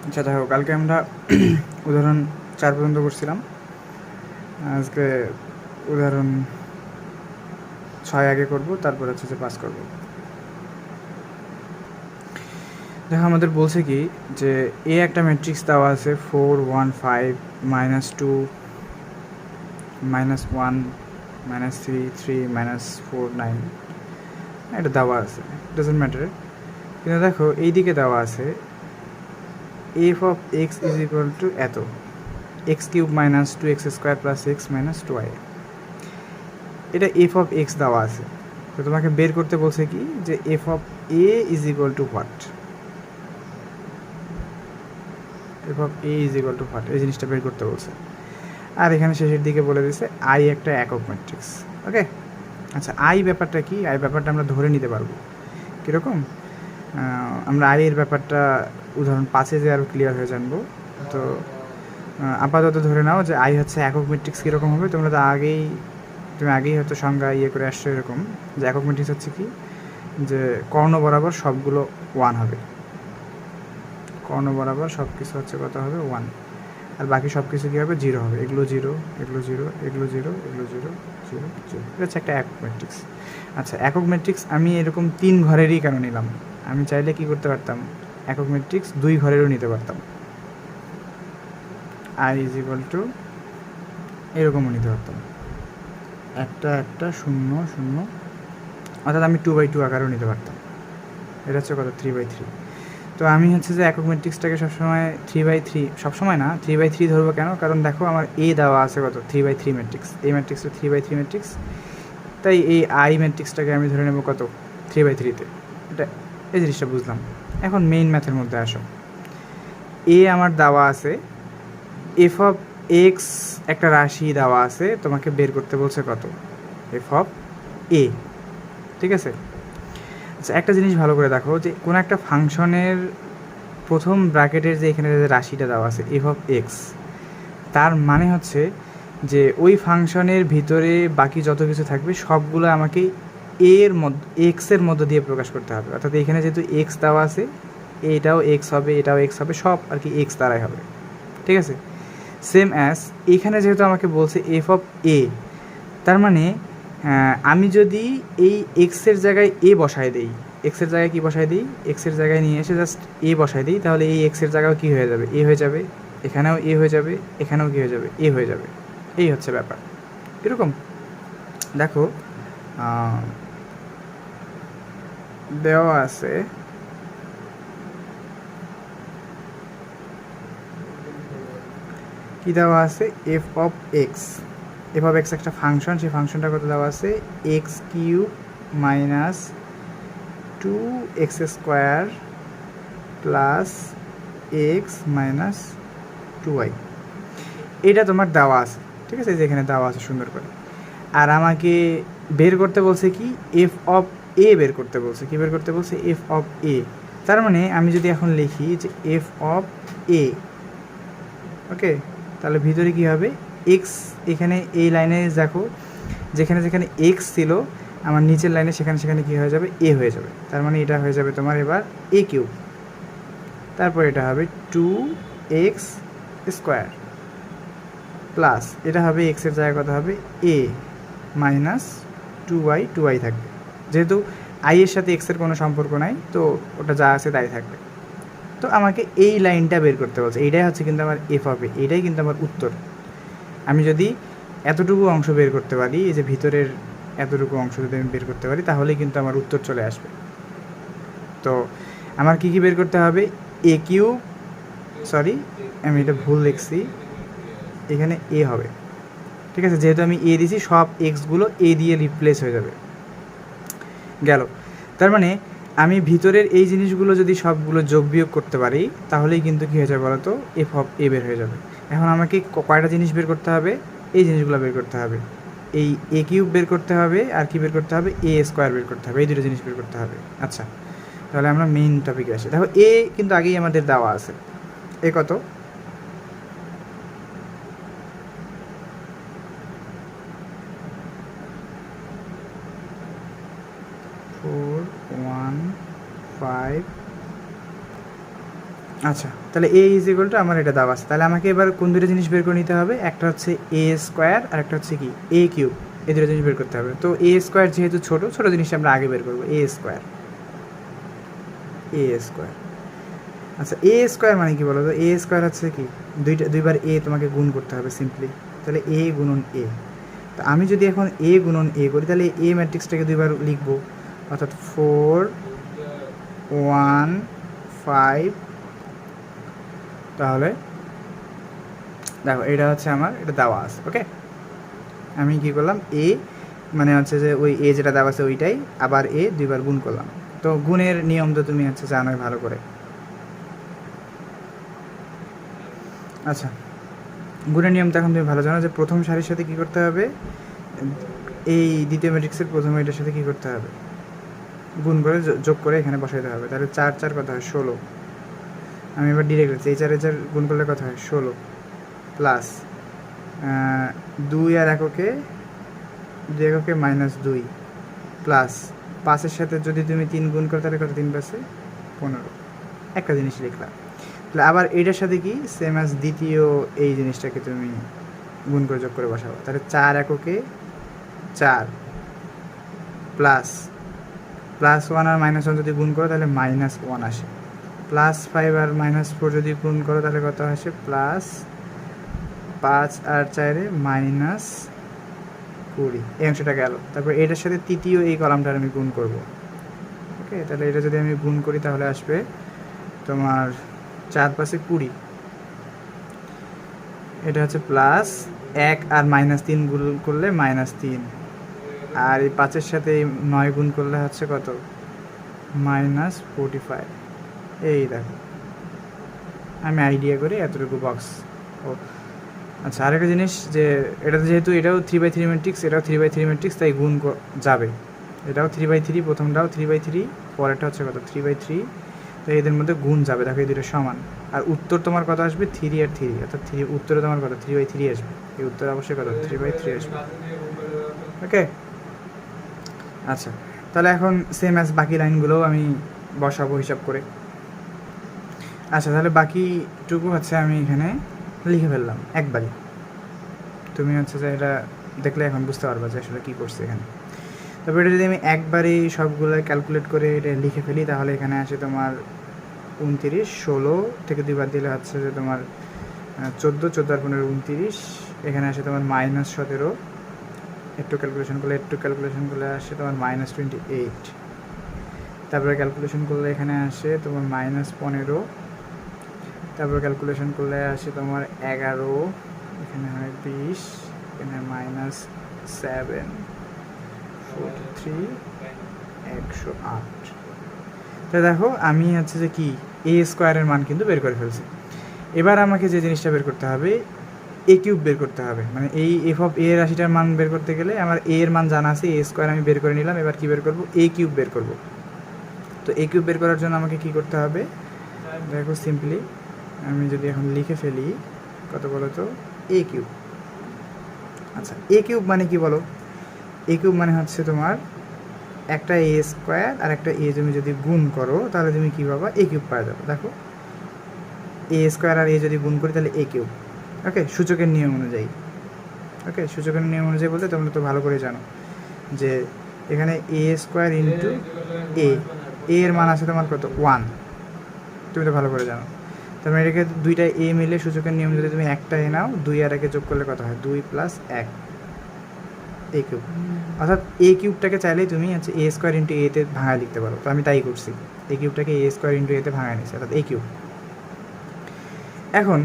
আচ্ছা দেখো, কালকে আমরা উদাহরণ 4 পর্যন্ত করছিলাম। আজকে উদাহরণ 6 আগে করব, তারপর হচ্ছে যে 5 করব। দেখো আমাদের বলছে কি যে এ একটা ম্যাট্রিক্স দেওয়া আছে 4 1 5 -2 -1 -3 3 -4 9, এটা দেওয়া আছে, ডাজন্ট ম্যাটার। কিন্তু দেখো এই দিকে দেওয়া আছে F of x is equal to এত, x cube minus 2x square plus x minus 2y। এটা এফ অফ এক্স দেওয়া আছে, তো তোমাকে বের করতে বলছে কি যে F of A is equal two what, F of A is equal two what, এই জিনিসটা বের করতে বলছে। আর এখানে শেষের দিকে বলে দিছে আই একটা একক ম্যাট্রিক্স। ওকে, আচ্ছা আই ব্যাপারটা কি, আই ব্যাপারটা আমরা ধরে নিতে পারবো কীরকম। আমরা আই এর ব্যাপারটা উদাহরণ 5-এ যে আরও ক্লিয়ার হয়ে জানবো। তো আপাতত ধরে নাও যে আই হচ্ছে একক ম্যাট্রিক্স কীরকম হবে, তুমি আগেই হয়তো সংজ্ঞা করে আসছো এরকম, যে একক ম্যাট্রিক্স হচ্ছে কি যে কর্ণ বরাবর সবগুলো 1 হবে, কর্ণ বরাবর সব কিছু হচ্ছে কত হবে 1, আর বাকি সব কিছু কী হবে 0 হবে, এগুলো 0 এগুলো 0 এগুলো 0 এগুলো 0 0 0। এটা হচ্ছে একটা একক ম্যাট্রিক্স। আচ্ছা একক ম্যাট্রিক্স আমি এরকম 3 ঘরেরই কেন নিলাম, আমি চাইলে কি করতে পারতাম একক ম্যাট্রিক্স 2 ঘরেরও নিতে পারতাম, আই ইজ ইকুয়াল টু এরকমও নিতে পারতাম, একটা 0 0, অর্থাৎ আমি 2/2 আকারেও নিতে পারতাম। এটা হচ্ছে কত 3/3। তো আমি হচ্ছে যে একক ম্যাট্রিক্সটাকে সবসময় 3/3, সবসময় না 3/3 ধরবো কেন, কারণ দেখো আমার এ দেওয়া আছে কত 3/3 ম্যাট্রিক্স, এই ম্যাট্রিক্সটা 3/3 ম্যাট্রিক্স, তাই এই আই ম্যাট্রিক্সটাকে আমি ধরে নেব কত 3/3-তে। এটা এই জিনিসটা বুঝলাম। এখন মেইন ম্যাথের মধ্যে আসো, এ আমার দেওয়া আছে, এফ অফ এক্স একটা রাশি দেওয়া আছে, তোমাকে বের করতে বলছে কত এফ অফ এ। ঠিক আছে, আচ্ছা একটা জিনিস ভালো করে দেখো যে কোনো একটা ফাংশনের প্রথম ব্র্যাকেটের যে এখানে যে রাশিটা দেওয়া আছে এফ অফ এক্স, তার মানে হচ্ছে যে ওই ফাংশনের ভিতরে বাকি যত কিছু থাকবে সবগুলো আমাকে এর মধ্যে এক্সের মধ্য দিয়ে প্রকাশ করতে হবে। অর্থাৎ এখানে যেহেতু এক্স দেওয়া আছে, এটাও এক্স হবে, এটাও এক্স হবে, সব আর কি এক্স দ্বারাই হবে। ঠিক আছে, সেম অ্যাজ এখানে যেহেতু আমাকে বলছে এফ অফ এ, তার মানে আমি যদি এই এক্সের জায়গায় এ বসায় দিই, এক্সের জায়গায় কী বসায় দিই, এক্সের জায়গায় নিয়ে এসে জাস্ট এ বসায় দিই, তাহলে এই এক্সের জায়গাও কী হয়ে যাবে এ হয়ে যাবে, এখানেও এ হয়ে যাবে, এখানেও কী হয়ে যাবে এ হয়ে যাবে। এই হচ্ছে ব্যাপার। এরকম দেখো দেওয়া আছে কী দেওয়া আছে F of x, F of x একটা ফাংশন, সেই ফাংশনটা কত দেওয়া আছে x cube minus 2x square plus x minus 2y, এটা তোমার দেওয়া আছে। ঠিক আছে, যেখানে দেওয়া আছে সুন্দর করে। আর আমাকে বের করতে বলছে কি এফ অফ এ বের করতে বলছে, কি বের করতে বলছে এফ অফ এ। তার মানে আমি যদি এখন লিখি যে এফ অফ এ, ওকে, তাহলে ভিতরে কী হবে এক্স, এখানে এই লাইনে দেখো যেখানে যেখানে এক্স ছিল আমার নিচের লাইনে সেখানে সেখানে কী হয়ে যাবে এ হয়ে যাবে। তার মানে এটা হয়ে যাবে তোমার এবার এ কিউব, তারপর এটা হবে 2x স্কোয়ার প্লাস এটা হবে এক্সের জায়গায় কত হবে এ মাইনাস 2y থাকবে, যেহেতু আই এর সাথে এক্সের কোনো সম্পর্ক নাই তো ওটা যা আছে তাই থাকবে। তো আমাকে এই লাইনটা বের করতে বলছে, এইটাই হচ্ছে কিন্তু আমার এফ হবে, এইটাই কিন্তু আমার উত্তর। আমি যদি এতটুকু অংশ বের করতে পারি, এই যে ভিতরের এতটুকু অংশ যদি আমি বের করতে পারি, তাহলেই কিন্তু আমার উত্তর চলে আসবে। তো আমার কী কী বের করতে হবে এ কিউব, সরি আমি এটা ভুল লিখছি, এখানে এ হবে। ঠিক আছে, যেহেতু আমি এ দিয়েছি সব এক্সগুলো এ দিয়ে রিপ্লেস হয়ে যাবে গেল। তার মানে আমি ভিতরের এই জিনিসগুলো যদি সবগুলো যোগ বিয়োগ করতে পারি, তাহলেই কিন্তু কী হয়ে যাবে বলো তো এফ অফ এ বের হয়ে যাবে। এখন আমাকে কয়টা জিনিস বের করতে হবে, এই জিনিসগুলো বের করতে হবে, এই এ কিউব বের করতে হবে, আর কি বের করতে হবে এ স্কোয়ার বের করতে হবে, এই দুটো জিনিস বের করতে হবে। আচ্ছা তাহলে আমরা মেইন টপিকে আসি। দেখো এ কিন্তু আগেই আমাদের দেওয়া আছে, এ কত 4 1 5 আচ্ছা, তাহলে এ ইজ ইকুয়াল টু আমার এটা দেওয়া আছে। তাহলে আমাকে এবার কোন দুটো জিনিস বের করে নিতে হবে, একটা হচ্ছে এ স্কোয়ার আর একটা হচ্ছে কি এ কিউব। এই দুটো জিনিস বের করতে হবে। তো এ স্কোয়ার যেহেতু ছোটো ছোটো জিনিসটা আমরা আগে বের করবো, এ স্কোয়ার। আচ্ছা, এ স্কোয়ার মানে কি বলো তো? এ স্কোয়ার হচ্ছে কি দুইবার এ তোমাকে গুণ করতে হবে সিম্পলি। তাহলে এ গুণন এ। তো আমি যদি এখন এ গুণন এ করি তাহলে এ ম্যাট্রিক্সটাকে দুইবার লিখবো, অর্থাৎ 4 1 5। তাহলে দেখো এটা হচ্ছে আমার এটা দেওয়া আছে। ওকে, আমি কি করলাম, এ মানে হচ্ছে যে ওই এ যেটা দেওয়া আছে ওইটাই আবার এ দুইবার গুণ করলাম। তো গুণের নিয়ম তো তুমি হচ্ছে জানোই ভালো করে। আচ্ছা, গুণের নিয়ম তো এখন তুমি ভালো জানো যে প্রথম সারির সাথে কী করতে হবে, এই দ্বিতীয় ম্যাট্রিক্সের প্রথম এটার সাথে কী করতে হবে, গুণ করে যোগ করে এখানে বসাইতে হবে। তাহলে 4 4 কত হয় 16। আমি এবার ডিরেক্ট এই 4 গুণ করলে কত হয় 16 প্লাস 2 আর এককে -2 প্লাস 5-এর সাথে যদি তুমি 3 গুণ করো তাহলে কত, 3 পাশে 15। একটা জিনিস লিখলাম। তাহলে আবার এইটার সাথে কি সেম অ্যাজ দ্বিতীয় এই জিনিসটাকে তুমি গুণ করে যোগ করে বসাবো। তাহলে 4 এককে 4 প্লাস 1 আর -1 যদি গুণ করো তাহলে -1 আসে, প্লাস 5 আর -4 যদি গুণ করো তাহলে কত আসে, প্লাস 5 আর 4-এ -20। এই অংশটা গেল। তারপর এটার সাথে তৃতীয় এই কলামটার আমি গুণ করব। ওকে, তাহলে এটা যদি আমি গুণ করি তাহলে আসবে তোমার 4 5-এ 20। এটা হচ্ছে প্লাস 1 আর -3 গুণ করলে -3, আর এই 5-এর সাথে 9 গুণ করলে হচ্ছে কত, -45। এই দেখো আমি আইডিয়া করে এতটুকু বক্স। ও আচ্ছা, আরেকটা জিনিস যে এটা যেহেতু এটাও 3/3 ম্যাট্রিক্স, এটাও 3/3 ম্যাট্রিক্স, তাই গুণ যাবে। এটাও 3/3, প্রথমটাও 3/3, পরেরটা হচ্ছে কত 3/3। তো এদের মধ্যে গুণ যাবে, দেখো এই দুটো সমান। আর উত্তর তোমার কত আসবে, 3 আর 3, অর্থাৎ উত্তরে তোমার কত 3/3 আসবে। এই উত্তর অবশ্যই কত 3/3 আসবে। ওকে, আচ্ছা, তাহলে এখন সেম অ্যাজ বাকি লাইনগুলোও আমি বসাবো হিসাব করে। আচ্ছা, তাহলে বাকিটুকু হচ্ছে আমি এখানে লিখে ফেললাম একবারই। তুমি হচ্ছে যে এটা দেখলে এখন বুঝতে পারবা যে আসলে কী করছে এখানে। তারপর এটা যদি আমি একবারই সবগুলো ক্যালকুলেট করে এটা লিখে ফেলি তাহলে এখানে আসে তোমার 29, 16 থেকে 2 বাদ দিলে হচ্ছে যে তোমার 14 আর 15 29, এখানে আসে তোমার -17, একটু ক্যালকুলেশন করলে আসে তোমার -28। তারপরে ক্যালকুলেশন করলে এখানে আসে তোমার -15, তারপর ক্যালকুলেশন করলে আসে তোমার 11, এখানে হয় 20, এখানে -7 43 108। তো দেখো আমি হচ্ছে যে কি এ স্কোয়ারের মান কিন্তু বের করে ফেলছি। এবার আমাকে যে জিনিসটা বের করতে হবে, এ কিউব বের করতে হবে। মানে এই এফ অফ এ রাশিটার মান বের করতে গেলে আমার এ এর মান জানা আছে, এ স্কোয়ার আমি বের করে নিলাম। এবার কি বের করব, এ কিউব বের করব। তো এ কিউব বের করার জন্য আমাকে কি করতে হবে, দেখো সিম্পলি আমি যদি এখন লিখে ফেলি, কত বলো তো, এ কিউব। আচ্ছা, এ কিউব মানে কি বলো, এ কিউব মানে হচ্ছে তোমার একটা এ স্কোয়ার আর একটা এ তুমি যদি গুণ করো তাহলে তুমি কী পাবা, এ কিউব পাওয়া যাবে। দেখো এ স্কোয়ার আর এ যদি গুণ করি তাহলে এ কিউব। ওকে, সূচকের নিয়ম অনুযায়ী। ওকে, সূচকের নিয়ম অনুযায়ী বলতে তোমরা তো ভালো করে জানো যে এখানে এ স্কোয়ার ইন্টু এ, এর মান আছে তোমার কত 1, তুমি তো ভালো করে জানো। তার মানে এটাকে দুইটা এ মিলে সূচকের নিয়ম যদি তুমি একটা এ নাও, 2 আর 1 যোগ করলে কত হয়, 2 + 1, এ কিউব। অর্থাৎ এ কিউবটাকে চাইলেই তুমি হচ্ছে এ স্কোয়ার ইন্টু এতে ভাঙা লিখতে পারো। তো আমি তাই করছি, এ কিউবটাকে এ স্কোয়ার ইন্টু এতে ভাঙা নিচ্ছি, অর্থাৎ এ কিউব। এখন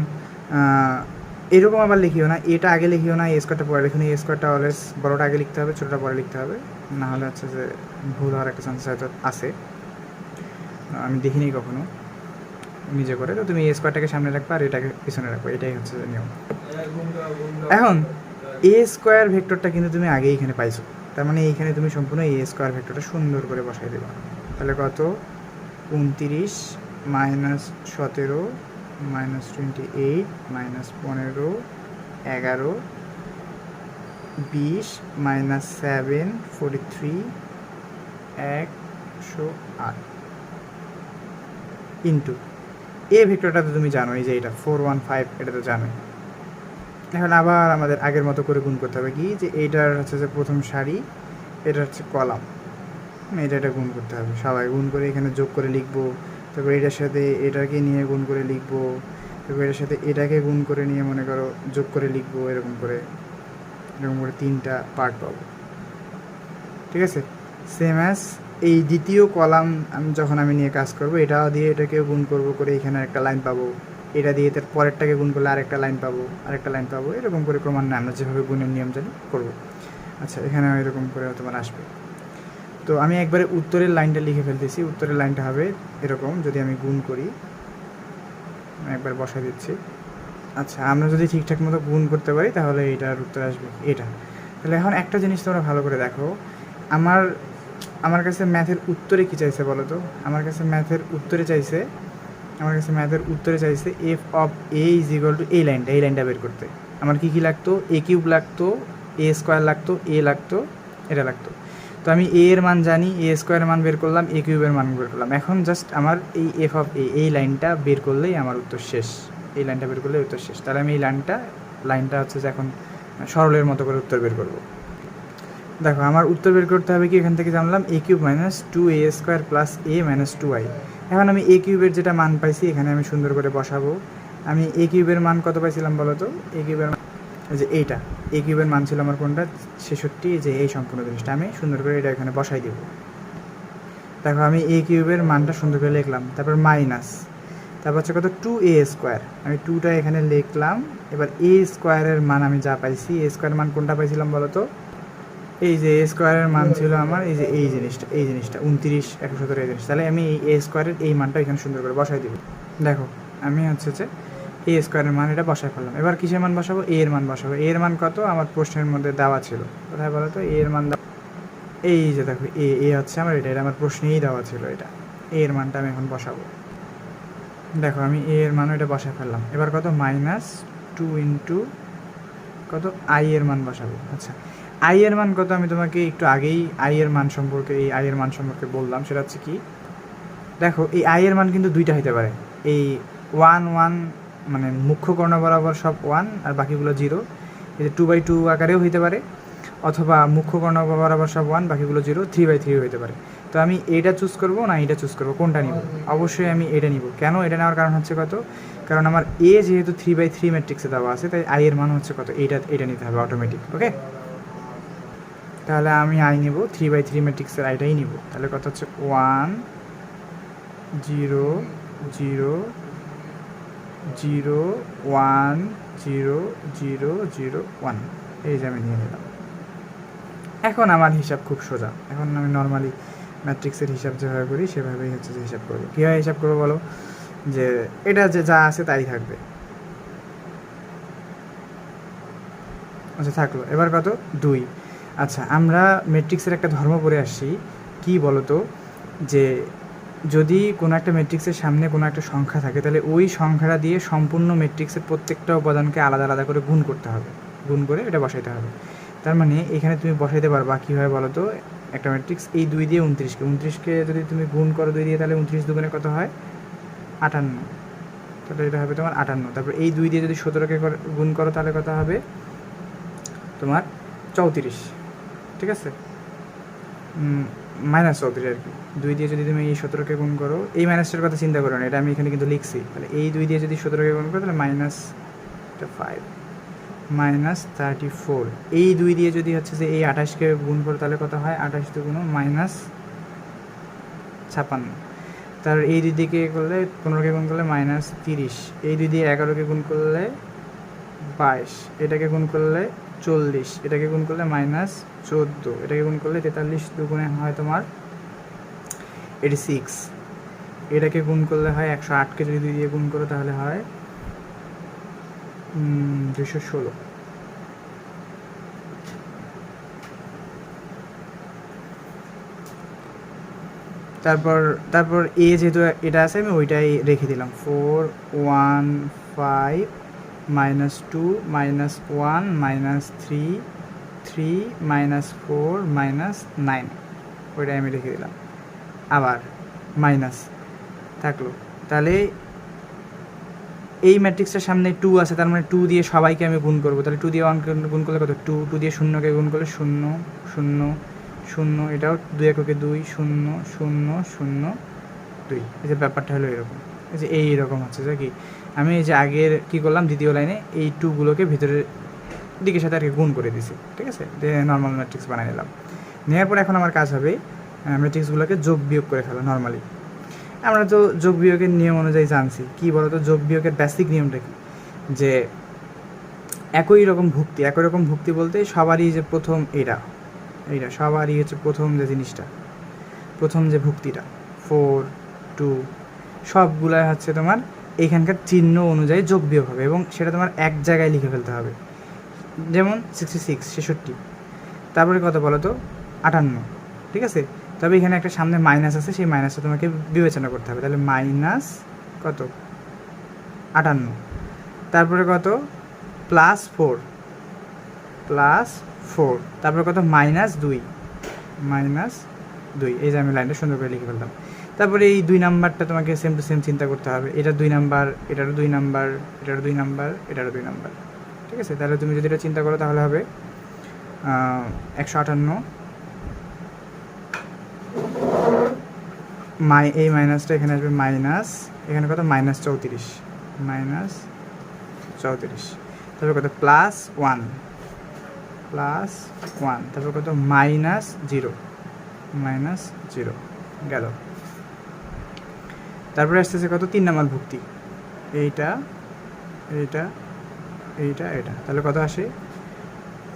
এরকম আবার লিখিও না, এটা আগে লিখিও না, এ স্কোয়ারটা পরে লিখো না। এ স্কোয়ারটা অলওয়েজ বড়োটা আগে লিখতে হবে, ছোটোটা পরে লিখতে হবে, না হলে হচ্ছে যে ভুল হওয়ার একটা চান্স হয়তো আছে। আমি দেখিনি কখনো নিজে করে। তো তুমি এ স্কোয়ারটাকে সামনে রাখবে আর এটাকে পিছনে রাখবে, এটাই হচ্ছে নিয়ম। এখন এ স্কোয়ার ভেক্টরটা কিন্তু তুমি আগেই এখানে পাইছো, তার মানে এইখানে তুমি সম্পূর্ণ এ স্কোয়ার ভেক্টরটা সুন্দর করে বসাই দেবে। তাহলে কত, 29 -17 -28 -15 11 20 -7 43 108 ইন্টু এ ভেক্টরটা তো তুমি জানো, এই যে এটা 415, এটা তো জানোই। এখন আবার আমাদের আগের মতো করে গুণ করতে হবে, কি যে এইটার হচ্ছে যে প্রথম সারি, এটা হচ্ছে কলাম, এটা গুণ করতে হবে। সবাই গুণ করে এখানে যোগ করে লিখবো, তারপর এটার সাথে এটাকে নিয়ে গুণ করে লিখবো, তারপর এটার সাথে এটাকে গুণ করে নিয়ে মনে করো যোগ করে লিখবো, এরকম করে 3টা পার্ট পাবো। ঠিক আছে, সেম অ্যাজ এই দ্বিতীয় কলাম যখন আমি নিয়ে কাজ করব, এটা দিয়ে এটাকে গুণ করব করে এখানে একটা লাইন পাবো, এটা দিয়ে তার পরেরটাকে গুণ করলে আরেকটা লাইন পাবো, এরকম করে ক্রমান্বয়ে আমরা যেভাবে গুণের নিয়ম জানি করবো। আচ্ছা, এখানে এরকম করে তোমার আসবে। তো আমি একবারে উত্তরের লাইনটা লিখে ফেলতেছি। উত্তরের লাইনটা হবে এরকম, যদি আমি গুণ করি, আমি একবার বসাই দিচ্ছি। আচ্ছা, আমরা যদি ঠিকঠাক মতো গুণ করতে পারি তাহলে এইটার উত্তর আসবে এটা। তাহলে এখন একটা জিনিস তোমরা ভালো করে দেখো, আমার কাছে ম্যাথের উত্তরে কী চাইছে বলো তো? আমার কাছে ম্যাথের উত্তরে চাইছে F of A is equal two এই লাইনটা বের করতে আমার কী লাগতো? এ কিউব লাগতো, এ স্কোয়ার লাগতো, এ লাগতো, এটা লাগতো। তো আমি এ এর মান জানি, এ স্কোয়ারের মান বের করলাম, এ কিউবের মান বের করলাম। এখন জাস্ট আমার এই এফ অফ এ, এই লাইনটা বের করলেই আমার উত্তর শেষ। তাহলে আমি এই লাইনটা হচ্ছে যে এখন সরলের মতো করে উত্তর বের করবো। দেখো, আমার উত্তর বের করতে হবে কি, এখান থেকে জানলাম a cube minus 2a square plus a minus 2i। এখন আমি এ কিউবের যেটা মান পাইছি এখানে আমি সুন্দর করে বসাবো। আমি এ কিউবের মান কত পাইছিলাম বলো তো? এ কিউবের মান যে এইটা, এ কিউবের মান ছিল আমার কোনটা? 66। যে এই সম্পূর্ণ জিনিসটা আমি সুন্দর করে এটা এখানে বসাই দেবো। দেখো, আমি এ কিউবের মানটা সুন্দর করে লিখলাম, তারপর মাইনাস, তারপর হচ্ছে কত? 2a স্কোয়ার, আমি 2টা এখানে লিখলাম। এবার এ স্কোয়ারের মান আমি যা পাইছি, এ স্কোয়ারের মান কোনটা পাইছিলাম বলো তো? এই যে এ স্কোয়ারের মান ছিল আমার এই যে এই জিনিসটা 29, 117 এই জিনিস। তাহলে আমি এই এ স্কোয়ারের এই মানটা এখানে সুন্দর করে বসাই দিব। দেখো, আমি হচ্ছে যে এ স্কোয়ারের মান এটা বসাই ফেললাম। এবার কিসের মান বসাবো? এ এর মান বসাবো। এ এর মান কত? আমার প্রশ্নের মধ্যে দেওয়া ছিল। কোথায় বলো তো? এ এর মান এই যে দেখো, এ হচ্ছে আমার এটা আমার প্রশ্নেই দেওয়া ছিল। এটা এ এর মানটা আমি এখন বসাবো। দেখো, আমি এ এর মানও এটা বসাই ফেললাম। এবার কত? -2 ইন্টু কত? আই এর মান বসাবো। আচ্ছা, আই এর মান কত? আমি তোমাকে একটু আগেই আই এর মান সম্পর্কে বললাম। সেটা হচ্ছে কি, দেখো, এই আই এর মান কিন্তু দুইটা হতে পারে। এই 1 মানে মুখ্য কর্ণ বরাবর সব 1 আর বাকিগুলো 0, এই যে 2/2 আকারেও হইতে পারে, অথবা মুখ্য কর্ণ বরাবর সব 1 বাকিগুলো 0, 3/3 হইতে পারে। তো আমি এটা চুজ করবো না এটা চুজ করবো, কোনটা নিব? অবশ্যই আমি এটা নিব। কেন এটা নেওয়ার কারণ হচ্ছে কত? কারণ আমার এ যেহেতু 3/3 ম্যাট্রিক্সে দেওয়া আছে, তাই আই এর মান হচ্ছে কত? এটা নিতে হবে অটোমেটিক। ওকে, তাহলে আমি আই নিব, 3/3 ম্যাট্রিক্সের আইটাই নিব। তাহলে কত হচ্ছে? 1 0 0 0 1 0 0 0 1, এই যে আমি নিয়ে নিলাম। এখন আমার হিসাব খুব সোজা। এখন আমি নর্মালি ম্যাট্রিক্সের হিসাব যেভাবে করি সেভাবেই হচ্ছে যে হিসাব করবো। কীভাবে হিসাব করবো বলো? যে এটা যে যা আছে তাই থাকবে। আচ্ছা, থাকলো। এবার কত? 2। আচ্ছা, আমরা ম্যাট্রিক্সের একটা ধর্ম পড়ে আসছি, কি বলতো? যে যদি কোনো একটা ম্যাট্রিক্সের সামনে কোনো একটা সংখ্যা থাকে, তাহলে ওই সংখ্যাটা দিয়ে সম্পূর্ণ ম্যাট্রিক্সের প্রত্যেকটা উপাদানকে আলাদা আলাদা করে গুণ করতে হবে, গুণ করে এটা বসাইতে হবে। তার মানে এখানে তুমি বসাইতে পারবা কীভাবে বলো তো? একটা ম্যাট্রিক্স এই 2 দিয়ে 29কে যদি তুমি গুণ করো 2 দিয়ে, তাহলে 29 দুগুণে কত হয়? 58। তাহলে এটা হবে তোমার 58। তারপর এই 2 দিয়ে যদি 17কে গুণ করো তাহলে কত হবে তোমার? 34। ঠিক আছে, -34 আর কি। 2 দিয়ে যদি তুমি এই 17কে গুণ করো, এই মাইনাসটার কথা চিন্তা করো না, এটা আমি এখানে কিন্তু লিখছি। তাহলে এই 2 দিয়ে যদি 17কে গুণ করো তাহলে -5 -34। এই 2 দিয়ে যদি হচ্ছে যে এই 28কে গুণ করো তাহলে কত হয়? 28 দুগুণ -56। তার এই 2 দিকে করলে 15কে গুণ করলে -30। এই 2 দিয়ে 11কে গুণ করলে 22, এটাকে গুণ করলে 40, এটাকে গুণ করলে -14, এটাকে গুণ করলে 43 দুগুণে হয় তোমার 86, এটাকে গুণ করলে হয় 108কে যদি 2 দিয়ে গুণ করো তাহলে হয় 216। তারপর এ যেহেতু এটা আছে আমি ওইটাই রেখে দিলাম। 4 1 5 -2 -1 -3 3 -4 -9, ওইটাই আমি রেখে দিলাম। আবার মাইনাস থাকলো। তাহলে এই ম্যাট্রিক্সের সামনে 2 আছে, তার মানে 2 দিয়ে সবাইকে আমি গুণ করবো। তাহলে 2 দিয়ে 1 গুণ করলে কত? 2 দিয়ে 0কে গুণ করলে 0 0 0, এটাও 2 এককে 2 0 0 0 2। এই যে ব্যাপারটা হলো এরকম, এই যে এইরকম হচ্ছে যে কি আমি এই যে আগের কী করলাম, দ্বিতীয় লাইনে এই 2গুলোকে ভিতরের দিকের সাথে আর কি গুণ করে দিছি, ঠিক আছে, দিয়ে নর্মাল ম্যাট্রিক্স বানিয়ে নিলাম। নেওয়ার পর এখন আমার কাজ হবে ম্যাট্রিক্সগুলোকে যোগ বিয়োগ করে ফেলা। নর্মালি আমরা তো যোগ বিয়োগের নিয়ম অনুযায়ী জানছি, কী বলতো যোগ বিয়োগের বেসিক নিয়মটা কি, যে একই রকম ভুক্তি বলতে সবারই যে প্রথম এইটা সবারই হচ্ছে প্রথম যে জিনিসটা, প্রথম যে ভুক্তিটা 4 2 সবগুলাই হচ্ছে তোমার এইখানকার চিহ্ন অনুযায়ী যোগ বিয়োগ হবে, এবং সেটা তোমার এক জায়গায় লিখে ফেলতে হবে। যেমন 66 66, তারপরে কত বলো তো 58, ঠিক আছে। তবে এখানে একটা সামনে মাইনাস আছে, সেই মাইনাসটা তোমাকে বিবেচনা করতে হবে। তাহলে মাইনাস কত 58, তারপরে কত +4 তারপরে কত -2 এই যে আমি লাইনটা সুন্দর করে লিখে ফেললাম। তারপরে এই 2 নাম্বারটা তোমাকে সেম টু সেম চিন্তা করতে হবে, এটা 2 নাম্বার, এটারও 2 নাম্বার, এটারও 2 নাম্বার, এটারও 2 নাম্বার, ঠিক আছে। তাহলে তুমি যদি এটা চিন্তা করো তাহলে হবে 158, এই মাইনাসটা এখানে আসবে মাইনাস, এখানে কত -34 তারপর কত +1 তারপর কত -0 গেল। তারপরে আসতেছে কত 3 নাম্বার ভুক্তি, এইটা এইটা এইটা এটা, তাহলে কত আসে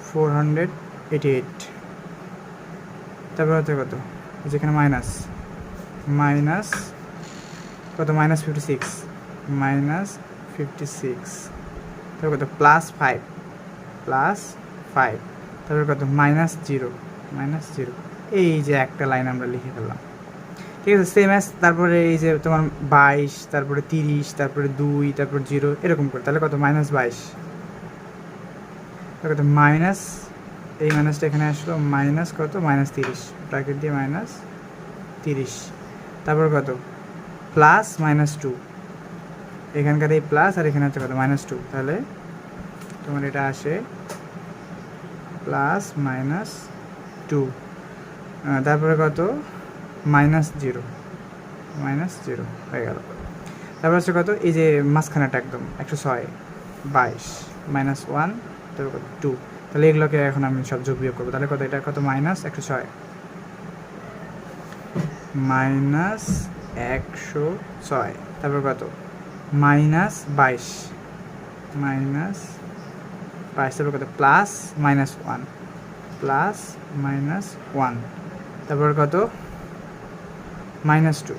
488। তারপর হচ্ছে কত যেখানে মাইনাস কত -56 তারপর কত +5 তারপর কত -0 এই যে একটা লাইন আমরা লিখে ফেললাম, ঠিক আছে। সেম অ্যাজ তারপরে এই যে তোমার 22, তারপরে 30, তারপরে 2, তারপর 0 এরকম করে, তাহলে কত -22, কত মাইনাস, এই মাইনাসটা এখানে আসলো মাইনাস কত -30, ব্র্যাকেট দিয়ে -30, তারপর কত +-2, এখানকার এই প্লাস আর এখানে হচ্ছে কত -2, তাহলে তোমার এটা আসে +-2, তারপরে কত -0 হয়ে গেল। তারপর হচ্ছে কত এই যে মাঝখানেটা একদম 106 22 -1 তারপর কত 2, তাহলে এগুলোকে এখন আমি সব যোগ বিয়োগ করবো। তাহলে কত এটা কত -106 তারপর কত -22 তারপর কত +-1 তারপর কত -2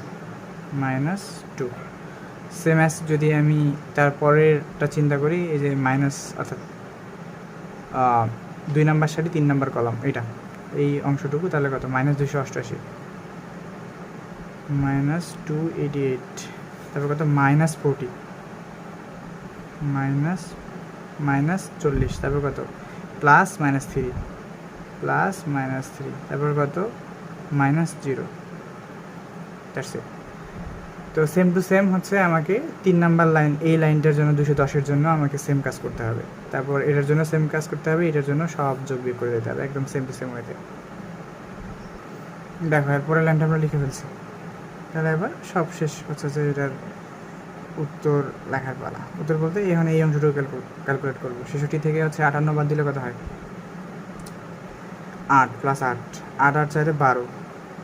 সেম অ্যাজ যদি আমি তারপরেরটা চিন্তা করি, এই যে মাইনাস অর্থাৎ 2 নাম্বার সারি 3 নাম্বার কলাম এটা এই অংশটুকু, তাহলে কত -288 -288 তারপর কত -40 -40 তারপর কত +-3 তারপর কত -0, দ্যাটস ইট। তো সেম টু সেম হচ্ছে আমাকে 3 নাম্বার লাইন, এই লাইনটার জন্য 210-এর জন্য আমাকে সেম কাজ করতে হবে, তারপর এটার জন্য সেম কাজ করতে হবে, এটার জন্য সব যোগ বিয়োগ করে দিতে হবে একদম সেম টু সেম ওয়েতে। দেখো এরপরের লাইনটা আমরা লিখে ফেলছি, তাহলে এবার সব শেষ হচ্ছে যে এটার উত্তর লেখার পালা। উত্তর বলতে এখন এই অংশটুকু ক্যালকুলেট করবো। 66 থেকে হচ্ছে 58 বাদ দিলে কত হয় 8 + 8 8 4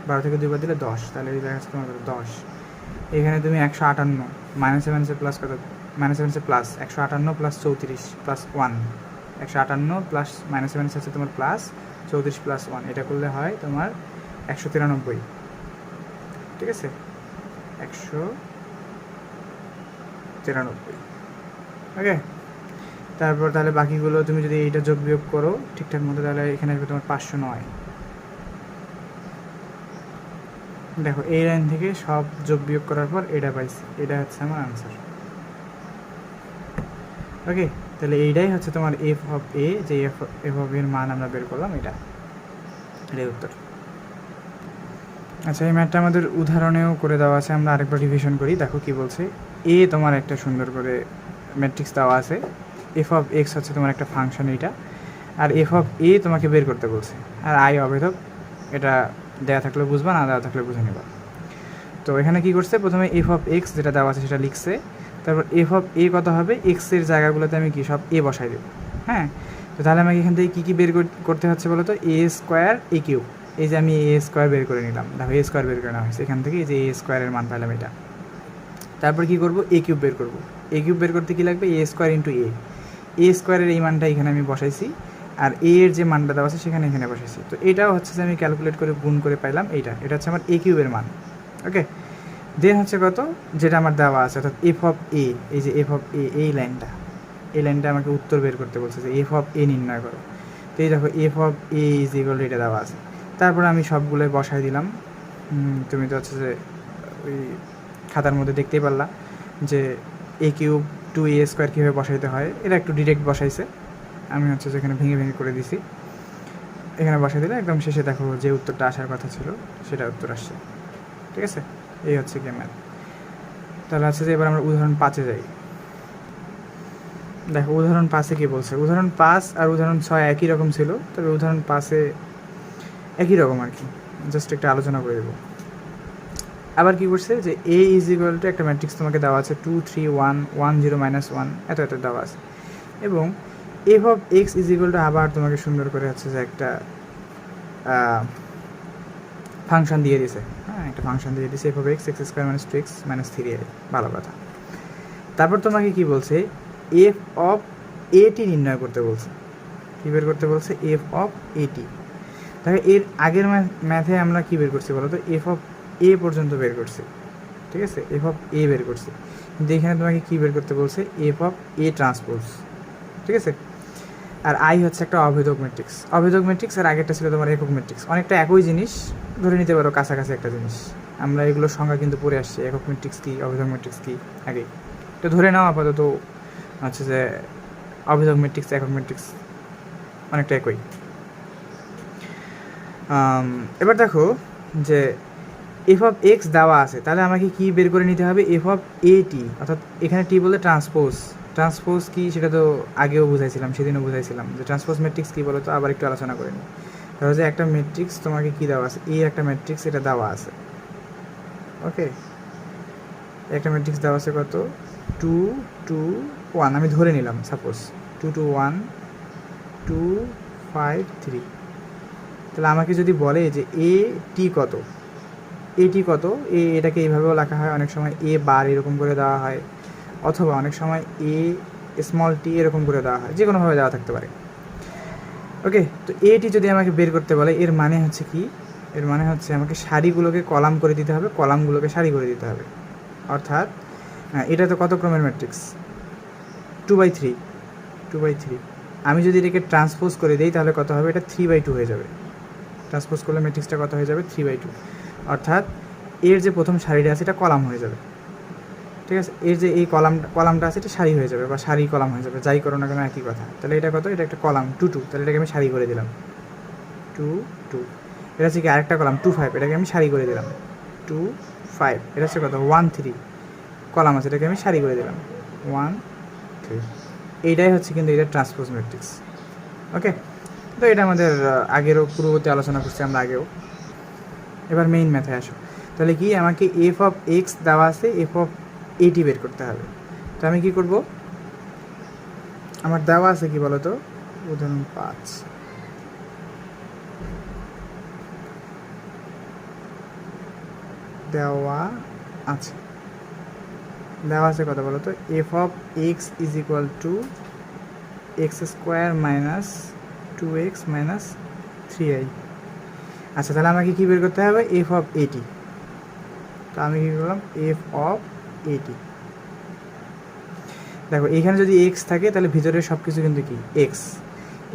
12 থেকে 2 বাদ দিলে 10, তাহলে এই দেখা যাচ্ছে তোমার 10। এখানে তুমি 158 -7 প্লাস কত -7 প্লাস 158 + 34 + 1 158 প্লাস -7 আছে তোমার প্লাস 34 + 1, এটা করলে হয় তোমার 193, ঠিক আছে 193, ওকে। তারপর তাহলে বাকিগুলো তুমি যদি এইটা যোগ বিয়োগ করো ঠিকঠাক মতো, তাহলে এখানে আসবে তোমার 509। দেখো এই লাইন থেকে সব যোগ বিয়োগ করার পর এটা পাইছি, এটা হচ্ছে আমার আনসার, ওকে। তাহলে এইটাই হচ্ছে তোমার f(a), যে f(a) এর মান আমরা বের করলাম, এটাই উত্তর। আচ্ছা, এই ম্যাথটা আমাদের উদাহরণেও করে দেওয়া আছে, আমরা আরেকবার রিভিশন করি। দেখো কি বলছে, তোমার একটা সুন্দর করে ম্যাট্রিক্স দেওয়া আছে, এফ অফ এক্স হচ্ছে তোমার একটা ফাংশন এইটা, আর এফ অফ এ তোমাকে বের করতে বলছে, আর আই অভেদক, এটা দেওয়া থাকলে বুঝবা, না দেওয়া থাকলে বুঝে নেবা। তো এখানে কী করছে, প্রথমে এফ অফ এক্স যেটা দেওয়া আছে সেটা লিখছে, তারপর এফ অফ এ কত হবে, এক্সের জায়গাগুলোতে আমি কি সব এ বসাই দেবো। হ্যাঁ, তো তাহলে আমাকে এখান থেকে কী কী বের করতে হচ্ছে বলো তো, এ স্কোয়ার এ কিউব, এই যে আমি এ স্কোয়ার বের করে নিলাম, দেখো এ স্কোয়ার বের করে নেওয়া হয়েছে এখান থেকে, এই যে এ স্কোয়ারের মান পেলাম এটা। তারপর কী করবো, এ কিউব বের করবো, এ কিউব বের করতে কী লাগবে, এ স্কোয়ার ইন্টু এ স্কোয়ারের এই মানটা এখানে আমি বসাইছি, আর এ এর যে মানটা দেওয়া আছে সেখানে এখানে বসাইছি। তো এটাও হচ্ছে যে আমি ক্যালকুলেট করে গুণ করে পাইলাম এটা হচ্ছে আমার এ কিউবের মান। ওকে, দেন হচ্ছে কত, যেটা আমার দেওয়া আছে অর্থাৎ এফ অফ এ, এই যে এফ অফ এ, এই লাইনটা আমাকে উত্তর বের করতে বলছে যে এফ অফ এ নির্ণয় করো। তো এই দেখো F of A is equal two এটা দেওয়া আছে, তারপর আমি সবগুলোই বসাই দিলাম। তুমি তো হচ্ছে যে ওই খাতার মধ্যে দেখতেই পারলা যে এ কিউব টু এ স্কোয়ার কীভাবে বসাইতে হয়, এটা একটু ডিরেক্ট বসাইছে, আমি হচ্ছে যেখানে ভেঙে ভেঙে করে দিছি, এখানে বসাই দিলে একদম শেষে দেখো যে উত্তরটা আসার কথা ছিল সেটা উত্তর আসছে। ঠিক আছে, এই হচ্ছে কি ম্যাথ। তাহলে হচ্ছে যে এবার আমরা উদাহরণ 5-এ যাই। দেখো উদাহরণ 5-এ কী বলছে, উদাহরণ 5 আর উদাহরণ 6 একই রকম ছিল, তবে উদাহরণ 5-এ একই রকম আর কি, জাস্ট একটা আলোচনা করে দেবো। আবার কী করছে যে এ ইজ ইকুয়াল টু একটা ম্যাট্রিক্স তোমাকে দেওয়া আছে 2 3 1 1 0 -1 এত এত দেওয়া আছে, এবং F of x is equal two আবার তোমাকে সুন্দর করে হচ্ছে যে একটা ফাংশন দিয়ে দিছে। হ্যাঁ, একটা ফাংশন দিয়ে দিছে, F of x x square minus 2x minus 3a, ভালো কথা। তারপর তোমাকে কি বলছে, এফ অফ এটি নির্ণয় করতে বলছে, কী বের করতে বলছে, এফ অফ এটি। দেখো এর আগের ম্যাথে আমরা কী বের করছি বলো তো, এফ অফ এ পর্যন্ত বের করছি, ঠিক আছে, এফ অফ এ বের করছি, কিন্তু এখানে তোমাকে কী বের করতে বলছে, এফ অফ এ ট্রান্সপোজ। ঠিক আছে, আর আই হচ্ছে একটা অভেদক ম্যাট্রিক্স, আর আগেরটা ছিল তোমার একক ম্যাট্রিক্স, অনেকটা একই জিনিস ধরে নিতে পারো, কাছাকাছি একটা জিনিস। আমরা এগুলোর সংজ্ঞা কিন্তু পড়ে আসছি, একক ম্যাট্রিক্স কী, অভেদক ম্যাট্রিক্স কী আগেই, তো ধরে নাও আপাতত হচ্ছে যে অভেদক ম্যাট্রিক্স একক ম্যাট্রিক্স অনেকটা একই। এবার দেখো যে এফ অফ এক্স দেওয়া আছে, তাহলে আমাকে কী বের করে নিতে হবে, এফ অফ এ টি, অর্থাৎ এখানে টি বলতে ট্রান্সপোজ কী সেটা তো আগেও বুঝাইছিলাম, সেদিনও বুঝাইছিলাম যে ট্রান্সপোজ ম্যাট্রিক্স কী বলো তো, আবার একটু আলোচনা করে নিই। ধরো যে একটা ম্যাট্রিক্স তোমাকে কী দেওয়া আছে, এ একটা ম্যাট্রিক্স, এটা দেওয়া আছে। ওকে, একটা ম্যাট্রিক্স দেওয়া আছে কত, 2 2 1, আমি ধরে নিলাম সাপোজ 2 2 1 2 5 3। তাহলে আমাকে যদি বলে যে এ টি কত, এটাকে এইভাবেও লেখা হয়, অনেক সময় এ বার এরকম করে দেওয়া হয়, অথবা অনেক সময় এ স্মল টি এরকম করে দেওয়া হয়, যে কোনোভাবে দেওয়া থাকতে পারে। ওকে, তো এটি যদি আমাকে বের করতে বলে, এর মানে হচ্ছে কি, এর মানে হচ্ছে আমাকে সারিগুলোকে কলাম করে দিতে হবে, কলামগুলোকে সারি করে দিতে হবে। অর্থাৎ এটা তো কত ক্রমের ম্যাট্রিক্স, 2/3। আমি যদি এটাকে ট্রান্সপোজ করে দিই তাহলে কত হবে, এটা 3/2 হয়ে যাবে। ট্রান্সপোজ করলে ম্যাট্রিক্সটা কত হয়ে যাবে, 3/2, অর্থাৎ এর যে প্রথম সারিটা আছে এটা কলাম হয়ে যাবে। ঠিক আছে, এর যে এই কলামটা আছে এটা সারি হয়ে যাবে, বা সারি কলাম হয়ে যাবে, যাই করো না কেন একই কথা। তাহলে এটা কত, এটা একটা কলাম 2 2, তাহলে এটাকে আমি সারি করে দিলাম 2 2। এটা হচ্ছে কি আরেকটা কলাম 2 5, এটাকে আমি সারি করে দিলাম 2 5। এটা হচ্ছে কত 1 3, কলাম আছে, এটাকে আমি সারি করে দিলাম 1 3। এইটাই হচ্ছে কিন্তু এটা ট্রান্সপোজ ম্যাট্রিক্স। ওকে, তো এটা আমাদের আগেরও পূর্ববর্তী আলোচনা করছি আমরা আগেও। এবার মেইন ম্যাথে আসো, তাহলে কি আমাকে এফ অফ এক্স দেওয়া আছে, এফ অফ এটি বের করতে হবে। তো আমি কি করব, আমার দেওয়া আছে কি বলো তো, উদাহরণ 5 দেওয়া আছে কত বলো তো, F of x is equal two x square minus 2x minus 3i। আচ্ছা, তাহলে আমাকে কী বের করতে হবে, এফ অফ এটি। তো আমি কী করলাম, এফ অফ এটি। দেখো এখানে যদি এক্স থাকে তাহলে ভিতরে সব কিছু কিন্তু কি এক্স,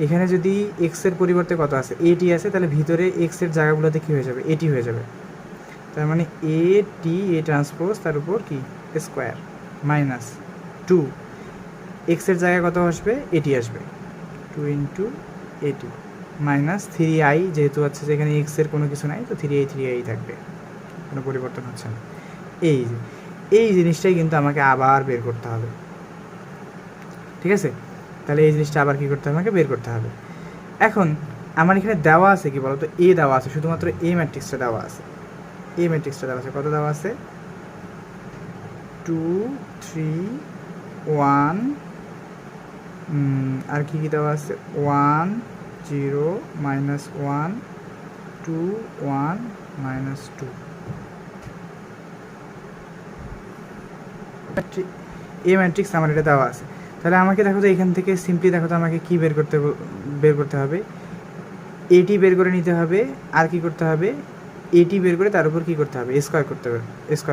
এখানে যদি এক্সের পরিবর্তে কত আছে, এটি আছে, তাহলে ভিতরে এক্সের জায়গাগুলোতে কী হয়ে যাবে, এটি হয়ে যাবে। তার মানে এ টি, এ ট্রান্সপোজ, তার উপর কি স্কোয়ার মাইনাস 2, এক্সের জায়গায় কত আসবে, এটি আসবে, 2 ইন্টু এটি মাইনাস 3i, যেহেতু হচ্ছে যেখানে এক্সের কোনো কিছু নাই, তো 3i থাকবে, কোনো পরিবর্তন হচ্ছে না। এই জিনিসটাই কিন্তু আমাকে আবার বের করতে হবে। ঠিক আছে? তাহলে এই জিনিসটা আবার কী করতে হবে, আমাকে বের করতে হবে। এখন আমার এখানে দেওয়া আছে কি বলতো, এ দেওয়া আছে, শুধুমাত্র এ ম্যাট্রিক্সটা দেওয়া আছে, এ ম্যাট্রিক্সটা দেওয়া আছে। কত দেওয়া আছে? 2 3 1, আর কি দেওয়া আছে? 1 0 -1 2 1 -2। এ ম্যাট্রিক্স আমার এটা দেওয়া আছে। তাহলে আমাকে দেখো তো এখান থেকে সিম্পলি দেখো তো আমাকে কী বের করতে হবে, এটি বের করে নিতে হবে। আর কি করতে হবে? এটি বের করে তার উপর কী করতে হবে? স্কোয়ার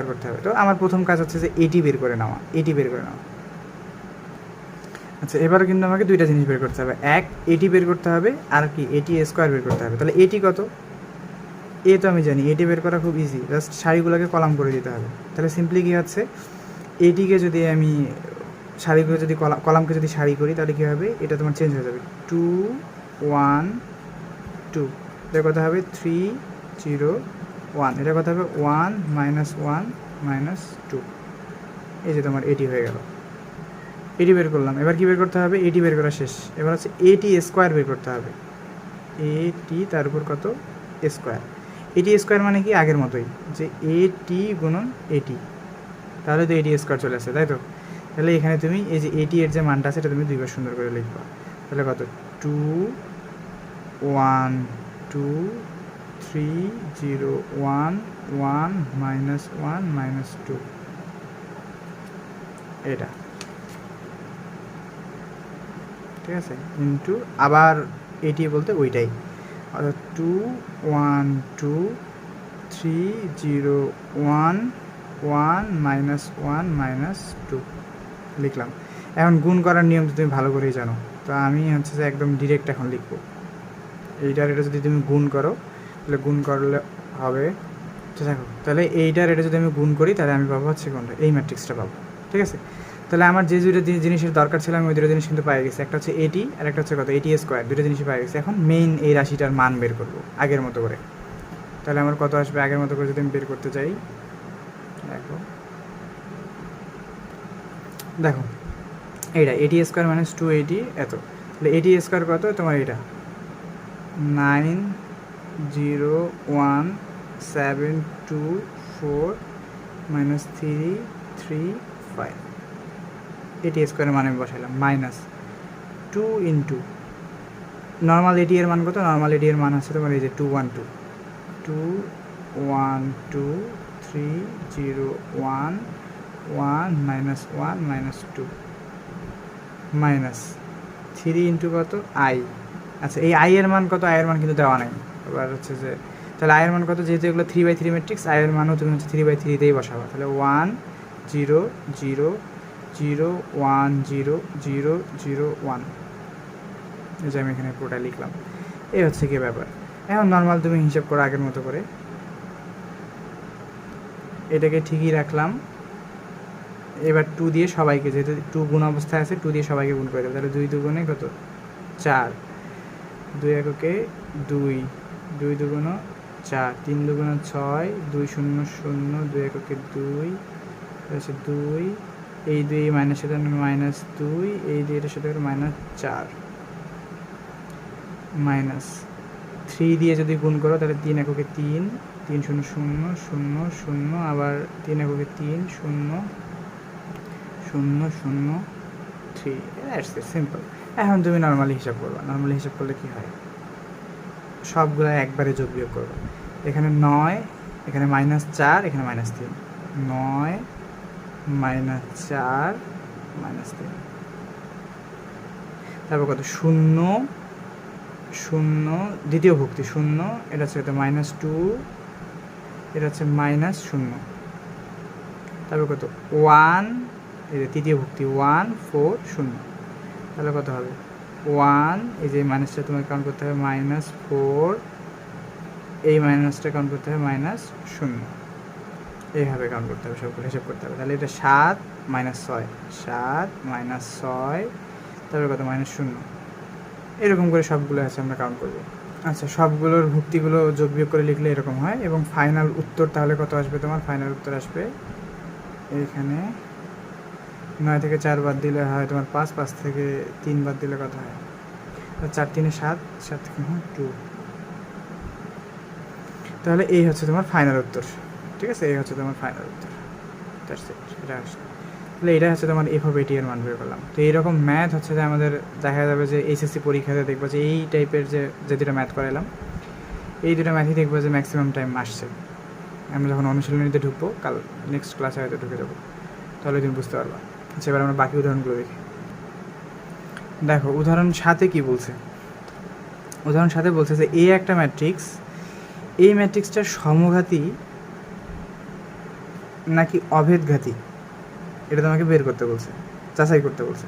করতে হবে। তো আমার প্রথম কাজ হচ্ছে যে এটি বের করে নেওয়া। আচ্ছা, এবারও কিন্তু আমাকে দুইটা জিনিস বের করতে হবে, এক এটি বের করতে হবে, আর কি এটি স্কোয়ার বের করতে হবে। তাহলে এটি কত? এ তো আমি জানি, এটি বের করা খুব ইজি, জাস্ট সারিগুলোকে কলাম করে দিতে হবে। তাহলে সিম্পলি কী হচ্ছে, এটিকে যদি আমি সারিগুলো যদি কলামকে যদি সারি করি তাহলে কী হবে, এটা তোমার চেঞ্জ হয়ে যাবে। 2 1 2, এটা কথা হবে 3 0 1, এটা কথা হবে 1 -1 -2। এই যে তোমার এটি হয়ে গেল, এটি বের করলাম। এবার কি বের করতে হবে? এটি বের করা শেষ। এবার হচ্ছে এটি স্কোয়ার বের করতে হবে। এটি তার উপর কত? স্কোয়ার। এটি স্কোয়ার মানে কি আগের মতোই, যে এটি গুণন এটি, তাহলে তো এটি স্কোয়ার চলে আসে, তাই তো? তাহলে এখানে তুমি এই যে এটি এর যে মানটা আছে এটা তুমি দুইবার সুন্দর করে লিখবা। তাহলে কত? 2 1 2 3 0 1 1 -1 -2, এটা ঠিক আছে, ইন্টু আবার এটি বলতে ওইটাই, অর্থাৎ 2 1 2 3 0 1 1 -1 -2 লিখলাম। এখন গুণ করার নিয়ম তো তুমি ভালো করেই জানো, তো আমি হচ্ছে যে একদম ডিরেক্ট এখন লিখবো। এইটার এটা যদি তুমি গুণ করো তাহলে গুণ করলে হবে, দেখো তাহলে এইটার এটা যদি আমি গুণ করি তাহলে আমি পাবো হচ্ছে কোনটা, এই ম্যাট্রিক্সটা পাবো। ঠিক আছে, তাহলে আমার যে দুটো জিনিসের দরকার ছিল আমি ওই দুটো জিনিস কিন্তু পাই গেছি, একটা হচ্ছে এটি আর একটা হচ্ছে কত, এটি স্কোয়ার, দুটো জিনিসই পাই গেছি। এখন মেইন এই রাশিটার মান বের করবো আগের মতো করে। তাহলে আমার কত আসবে আগের মতো করে যদি আমি বের করতে চাই, দেখো এইটা এটি স্কোয়ার -2 এটি এত, তাহলে এটি স্কোয়ার কত তোমার, এটা 9 0 1 7 2 4 -3 3 5, এটি স্কোয়ারের মানে আমি বসাইলাম -2 ইন্টু নর্মাল এটি এর মান কত, নর্মাল এটি এর মান হচ্ছে তোমার এই যে 2 1 2 2 1 2 3 0 1 1 -1 -2 -3 ইন্টু কত আই। আচ্ছা, এই আই এর মান কত? আই এর মান কিন্তু দেওয়া নাই। এবার হচ্ছে যে তাহলে আই এর মান কত, যেহেতু এগুলো 3/3 ম্যাট্রিক্স, আই এর মানও তুমি হচ্ছে 3/3তেই বসাবা। তাহলে 1 0 0 0 1 0 0 0 1, এই যে আমি এখানে পুরোটা লিখলাম। এই হচ্ছে কি ব্যাপার। এখন নর্মাল তুমি হিসাব করো আগের মতো করে, এটাকে ঠিকই রাখলাম। এবার 2 দিয়ে সবাইকে, যেহেতু 2 গুণ অবস্থায় আছে, 2 দিয়ে সবাইকে গুণ করে দেবে। তাহলে 2 দুগুণে কত 4, 2 এককে 2 2 দুগুণ 4 3 দুগুণ 6 2 0 0 2 এককে 2 হচ্ছে 2, এই 2 মাইনাস সাথে -2, এই 2 এটার সাথে -4 -3 দিয়ে যদি গুণ করো তাহলে 3 এককে 3 3 0 0 0 0, আবার 3 এককে 3 0 0 0 3, দ্যাটস ইট, সিম্পল। এখন তুমি নর্মালি হিসাব করবা, নর্মালি হিসাব করলে কী হয়, সবগুলো একবারে যোগ বিয়োগ করবা। এখানে 9, এখানে -4, এখানে -3, 9 -4 -3, তারপর কত 0 0 দ্বিতীয় ভুক্তি 0, এটা হচ্ছে -2, এটা হচ্ছে -0, তারপর কত 1, এই যে তৃতীয় ভুক্তি 1 4 0, তাহলে কত হবে 1, এই যে মাইনাসটা তোমাকে কাউন্ট করতে হবে -4, এই মাইনাসটা কাউন্ট করতে হবে -0, এইভাবে কাউন্ট করতে হবে, সবগুলো হিসাব করতে হবে। তাহলে এটা 7 -6 7 -6, তারপরে কত -0, এরকম করে সবগুলো আছে আমরা কাউন্ট করব। আচ্ছা, সবগুলোর ভুক্তিগুলো যোগ বিয়োগ করে লিখলে এরকম হয়। এবং ফাইনাল উত্তর তাহলে কত আসবে তোমার, ফাইনাল উত্তর আসবে এখানে 9 থেকে 4 বাদ দিলে হয় তোমার 5, 5 থেকে 3 বাদ দিলে কত হয়? 4 3 7, 7 থেকে 2। তাহলে এই হচ্ছে তোমার ফাইনাল উত্তর। ঠিক আছে, এই হচ্ছে তোমার ফাইনাল উত্তর। এটা আসছে। তাহলে এটা হচ্ছে তোমার এফ অফ এটি এর মান বের করলাম। তো এইরকম ম্যাথ হচ্ছে যে আমাদের দেখা যাবে যে এইচএসসি পরীক্ষাতে দেখবো যে এই টাইপের যে দুটো ম্যাথ করালাম, এই দুটো ম্যাথই দেখবো যে ম্যাক্সিমাম টাইম আসছে। আমরা যখন অনুশীলনীতে ঢুকবো, কাল নেক্সট ক্লাসে হয়তো ঢুকে যাবো, তাহলে তুমি বুঝতে পারবা। আচ্ছা, এবার আমরা বাকি উদাহরণগুলো দেখি। দেখো উদাহরণ 7 কি বলছে। উদাহরণ 7 বলছে যে এ একটা ম্যাট্রিক্স, এই ম্যাট্রিক্সটার সমঘাতী নাকি অভেদঘাতী, এটা তোমাকে বের করতে বলছে, যাচাই করতে বলছে।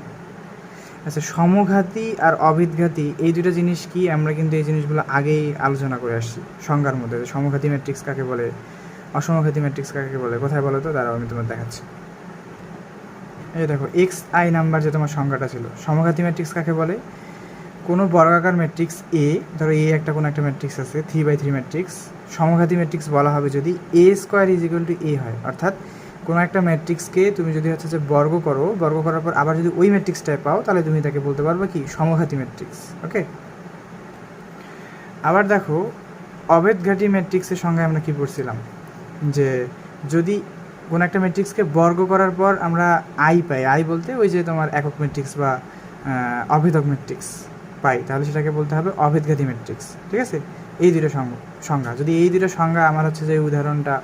আচ্ছা, সমঘাতী আর অভেদঘাতী এই দুটো জিনিস কি, আমরা কিন্তু এই জিনিসগুলো আগেই আলোচনা করে আসছি সংজ্ঞার মধ্যে। সমঘাতী ম্যাট্রিক্স কাকে বলে, অসমঘাতী ম্যাট্রিক্স কাকে বলে, কোথায় বলো তো? দাঁড়াও আমি তোমার দেখাচ্ছি। এই দেখো এক্স আই নাম্বার যে তোমার সংজ্ঞাটা ছিল। সমঘাতী ম্যাট্রিক্স কাকে বলে? কোনো বর্গাকার ম্যাট্রিক্স এ, ধরো এ একটা কোনো একটা ম্যাট্রিক্স আছে 3/3 ম্যাট্রিক্স, সমঘাতী ম্যাট্রিক্স বলা হবে যদি এ স্কোয়ার ইজ ইকুয়াল টু এ হয়। অর্থাৎ কোনো একটা ম্যাট্রিক্সকে তুমি যদি হচ্ছে যে বর্গ করার পর আবার যদি ওই ম্যাট্রিক্সটায় পাও, তাহলে তুমি তাকে বলতে পারবে কি, সমঘাতী ম্যাট্রিক্স। ওকে, আবার দেখো অভেদঘাতী ম্যাট্রিক্সের সঙ্গে আমরা কি পড়ছিলাম, যে যদি কোনো একটা ম্যাট্রিক্সকে বর্গ করার পর আমরা আই পাই, আই বলতে ওই যে তোমার একক ম্যাট্রিক্স বা অভেদক ম্যাট্রিক্স পাই, তাহলে সেটাকে বলতে হবে অভেদঘাতী ম্যাট্রিক্স। ঠিক আছে, এই দুটো সংজ্ঞা, যদি এই দুটো সংজ্ঞা আমার হচ্ছে যে উদাহরণটা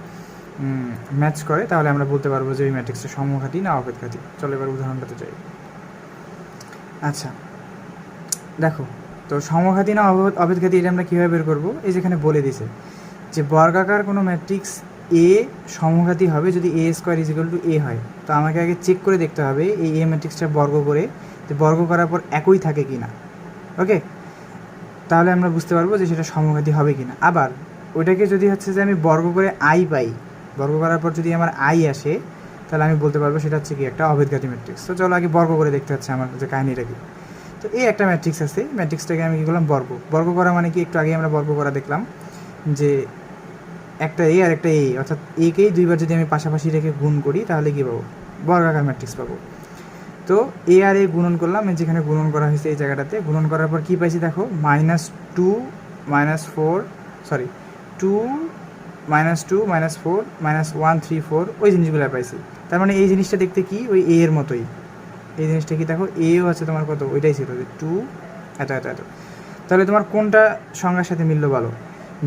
ম্যাচ করে, তাহলে আমরা বলতে পারবো যে ওই ম্যাট্রিক্সটা সমঘাতী না অভেদঘাতী। চলো এবার উদাহরণটাতে যাই। আচ্ছা দেখো, তো সমঘাতী না অভেদঘাতী এটা আমরা কীভাবে বের করবো? এই যেখানে বলে দিছে যে বর্গাকার কোনো ম্যাট্রিক্স এ সমঘাতী হবে যদি এ স্কোয়ার ইজ ইকুয়াল টু এ হয়। তো আমাকে আগে চেক করে দেখতে হবে এই এ ম্যাট্রিক্সটা বর্গ করে, যে বর্গ করার পর একই থাকে কি না। ওকে, তাহলে আমরা বুঝতে পারবো যে সেটা সমঘাতী হবে কি না। আবার ওইটাকে যদি হচ্ছে যে আমি বর্গ করে আই পাই, বর্গ করার পর যদি আমার আই আসে, তাহলে আমি বলতে পারবো সেটা হচ্ছে কি একটা অভেদঘাতী ম্যাট্রিক্স। তো চলো আগে বর্গ করে দেখতে হচ্ছে আমার যে কাহিনিটা কি। তো এই একটা ম্যাট্রিক্স আছে, ম্যাট্রিক্সটাকে আমি কী করলাম, বর্গ করা মানে কি, একটু আগে আমরা বর্গ করা দেখলাম যে একটা এ আর একটা এ, অর্থাৎ একেই দুইবার যদি আমি পাশাপাশি রেখে গুণ করি, তাহলে কী পাবো, বর্গাকার ম্যাট্রিক্স পাবো। তো এ আর এ গুণন করলাম, যেখানে গুণন করা হয়েছে এই জায়গাটাতে, গুণন করার পর কী পাইছি দেখো, -2 -4 সরি 2 -2 -4 -1 3 4 ওই জিনিসগুলো পাইছি। তার মানে এই জিনিসটা দেখতে কি ওই এ এর মতোই। এই জিনিসটা কি দেখো, এও আছে তোমার কত, ওইটাই ছিল যে 2 এত এত এত। তাহলে তোমার কোনটা সংজ্ঞার সাথে মিললো বলো,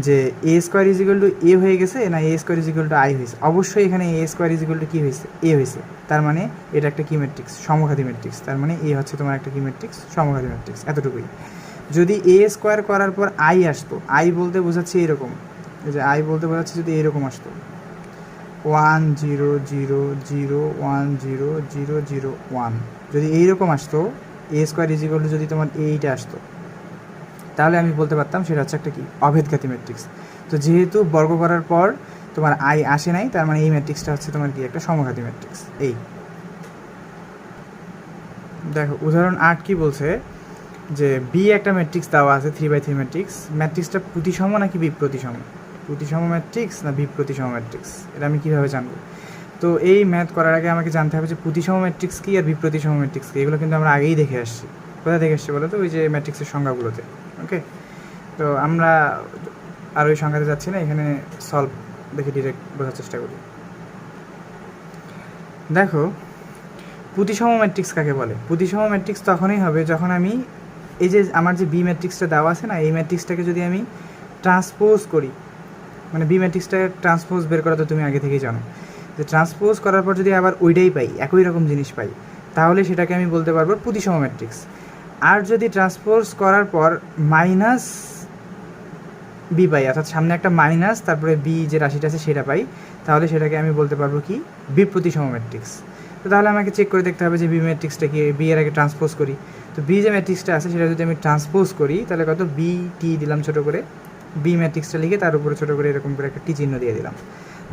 যে a square is equal to a হয়ে গেছে না a square is equal to i হয়েছে? অবশ্যই এখানে a square is equal to কী হয়েছে, এ হয়েছে। তার মানে এটা একটা কি ম্যাট্রিক্স, সমঘাতী ম্যাট্রিক্স। তার মানে এ হচ্ছে তোমার একটা কি ম্যাট্রিক্স, সমঘাতী ম্যাট্রিক্স। এতটুকুই। যদি এ স্কোয়ার করার পর আই আসতো, আই বলতে বোঝাচ্ছে এরকম, এই যে আই বলতে বোঝাচ্ছে যদি এরকম আসতো 1 0 0 0 1 0 0 0 1, যদি এইরকম আসতো এ স্কোয়ার ইজ ইকুয়াল টু যদি তোমার এইটা আসতো, তাহলে আমি বলতে পারতাম সেটা হচ্ছে একটা কি অভেদঘাতী ম্যাট্রিক্স। তো যেহেতু বর্গ করার পর তোমার আই আসে নাই, তার মানে এই ম্যাট্রিক্সটা হচ্ছে তোমার কি একটা সমঘাতী ম্যাট্রিক্স। এই দেখো উদাহরণ 8 কি বলছে, যে বি একটা ম্যাট্রিক্স দেওয়া আছে 3/3 ম্যাট্রিক্স, ম্যাট্রিক্সটা প্রতিসম নাকি বিপ্রতিসম, প্রতিসম ম্যাট্রিক্স না বিপ্রতিসম ম্যাট্রিক্স, এটা আমি কীভাবে জানবো? তো এই ম্যাথ করার আগে আমাকে জানতে হবে যে প্রতিসম ম্যাট্রিক্স কী আর বিপ্রতিসম ম্যাট্রিক্স কী। এগুলো কিন্তু আমরা আগেই দেখে আসছি। কোথায় দেখে আসছি বলো তো? ওই যে ম্যাট্রিক্সের সংজ্ঞাগুলোতে। ওকে, তো আমরা আর ওই সংখ্যাতে যাচ্ছি না, এখানে সলভ দেখে ডিরেক্ট বোঝার চেষ্টা করি। দেখো প্রতিসম ম্যাট্রিক্স কাকে বলে? প্রতিসম ম্যাট্রিক্স তখনই হবে যখন আমি এই যে আমার যে বি ম্যাট্রিক্সটা দেওয়া আছে না, এই ম্যাট্রিক্সটাকে যদি আমি ট্রান্সপোজ করি, মানে বি ম্যাট্রিক্সটাকে ট্রান্সপোজ বের করা তো তুমি আগে থেকেই জানো, যে ট্রান্সপোজ করার পর যদি আবার ওইটাই পাই, একই রকম জিনিস পাই, তাহলে সেটাকে আমি বলতে পারবো প্রতিসম ম্যাট্রিক্স। আর যদি ট্রান্সপোজ করার পর মাইনাস বি পাই, অর্থাৎ সামনে একটা মাইনাস তারপরে বি যে রাশিটা আছে সেটা পাই, তাহলে সেটাকে আমি বলতে পারবো কি বিপ্রতিসম ম্যাট্রিক্স। তো তাহলে আমাকে চেক করে দেখতে হবে যে বি ম্যাট্রিক্সটা কি, বি এর আগে ট্রান্সপোজ করি। তো বি যে ম্যাট্রিক্সটা আছে সেটা যদি আমি ট্রান্সপোজ করি, তাহলে কত বি টি দিলাম ছোটো করে, বি ম্যাট্রিক্সটা লিখে তার উপরে ছোটো করে এরকম করে একটা টি চিহ্ন দিয়ে দিলাম।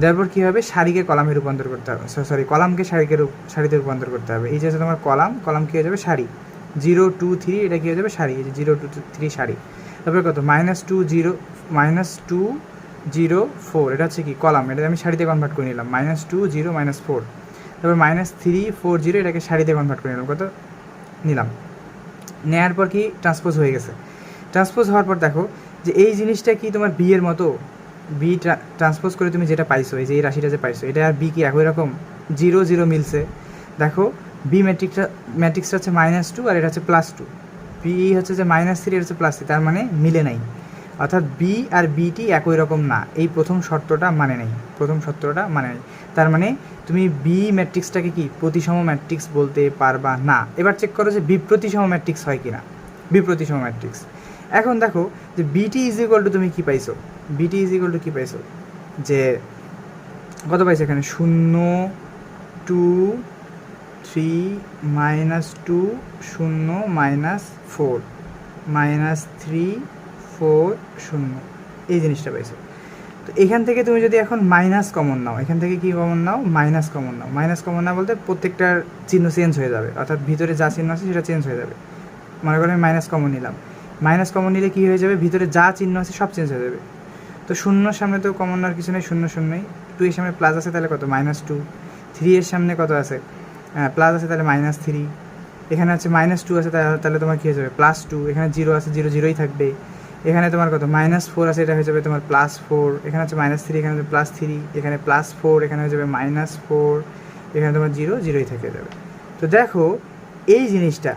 তারপর কী হবে, সারিকে কলামে রূপান্তর করতে হবে, সরি কলামকে সারিতে রূপান্তর করতে হবে। এই যে আছে তোমার কলাম কী হয়ে যাবে সারি, 0 2 3 এটা কী হয়ে যাবে সারি, এই যে 0 2 3 সারি। তারপরে কত -2 0 4 এটা হচ্ছে কি কলাম, এটা আমি সারিতে কনভার্ট করে নিলাম, -2 0 -4। তারপর -340 এটাকে সারিতে কনভার্ট করে নিলাম, কত নিলাম, নেওয়ার পর কি ট্রান্সপোজ হয়ে গেছে। ট্রান্সপোজ হওয়ার পর দেখো যে এই জিনিসটা কি তোমার বি এর মতো, বি ট্রান্সপোজ করে তুমি যেটা পাইছো, এই যে এই রাশিটা যে পাইছো, এটা আর বি কি একই রকম, 0 0 মিলছে। দেখো বি ম্যাট্রিক্সটা হচ্ছে -2 আর এটা হচ্ছে +2, বি হচ্ছে যে -3, এটা হচ্ছে +3, তার মানে মিলে নাই, অর্থাৎ বি আর বিটি একই রকম না, এই প্রথম শর্তটা মানে নেই, তার মানে তুমি বি ম্যাট্রিক্সটাকে কি প্রতিসম ম্যাট্রিক্স বলতে পারবা না। এবার চেক করো যে বিপ্রতিসম ম্যাট্রিক্স হয় কিনা, বিপ্রতিসম ম্যাট্রিক্স। এখন দেখো যে বিটি ইজ ইকুয়াল টু তুমি কি পাইছো, বিটি ইজ ইকুয়াল টু কি পাইছো, যে কত পাইছো এখানে 0 2 3 -2 0 -4 -3 4 0, এই জিনিসটা পাইছো। তো এখান থেকে তুমি যদি এখন মাইনাস কমন নাও, এখান থেকে কি কমন নাও, মাইনাস কমন নাও। মাইনাস কমন না বলতে প্রত্যেকটার চিহ্ন চেঞ্জ হয়ে যাবে, অর্থাৎ ভিতরে যা চিহ্ন আছে সেটা চেঞ্জ হয়ে যাবে। মনে করো আমি মাইনাস কমন নিলাম, মাইনাস কমন নিলে কী হয়ে যাবে, ভিতরে যা চিহ্ন আছে সব চেঞ্জ হয়ে যাবে। তো 0 সামনে তো কমন নেওয়ার কিছু নেই, 0 0, 2 এর সামনে প্লাস আছে তাহলে কত -2, 3 এর সামনে কত আছে প্লাস আছে তাহলে -3, এখানে আছে -2 আছে তাহলে তোমার কী হয়ে যাবে +2, এখানে 0 আছে 0 0ই থাকবে, এখানে তোমার কত -4 আছে এটা হয়ে যাবে তোমার +4, এখানে হচ্ছে -3, এখানে হচ্ছে +3, এখানে +4, এখানে হয়ে যাবে -4, এখানে তোমার 0 0ই থেকে যাবে। তো দেখো এই জিনিসটা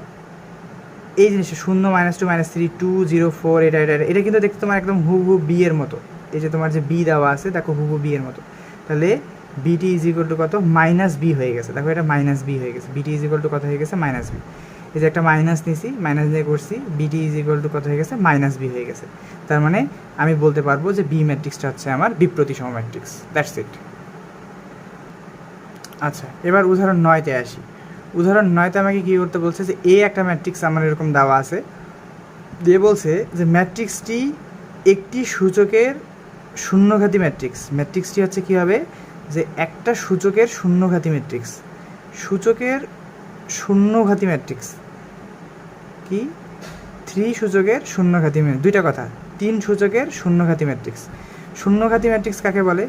0 -2 -3 2 0 4 এটা কিন্তু দেখতে তোমার একদম হুবহু বি এর মতো, এই যে তোমার যে বি দেওয়া আছে দেখো হুবহু বি এর মতো, তাহলে বিটি ইজ ইকুয়াল টু কত -বি হয়ে গেছে। দেখো এটা -বি হয়ে গেছে, বিটি ইজ ইকুয়াল টু কত হয়ে গেছে -বি, এই যে একটা মাইনাস নিয়েছি, মাইনাস নিয়ে করছি, বিটি ইজ ইকুয়াল টু কত হয়ে গেছে -বি হয়ে গেছে। তার মানে আমি বলতে পারবো যে বি ম্যাট্রিক্সটা হচ্ছে আমার বিপ্রতিসম ম্যাট্রিক্স, দ্যাটস ইট। আচ্ছা এবার উদাহরণ 9তে আসি। উদাহরণ 9তে আমাকে কী করতে বলছে যে এ একটা ম্যাট্রিক্স আমার এরকম দেওয়া আছে, দিয়ে বলছে যে ম্যাট্রিক্সটি একটি সূচকের শূন্যঘাতী ম্যাট্রিক্স। ম্যাট্রিক্সটি হচ্ছে কী হবে, যে একটা সূচকের শূন্যঘাতী ম্যাট্রিক্স, সূচকের শূন্যঘাতী ম্যাট্রিক্স কি 3 সূচকের শূন্যঘাতী, দুইটা কথা, 3 সূচকের শূন্যঘাতী ম্যাট্রিক্স। শূন্যঘাতী ম্যাট্রিক্স কাকে বলে,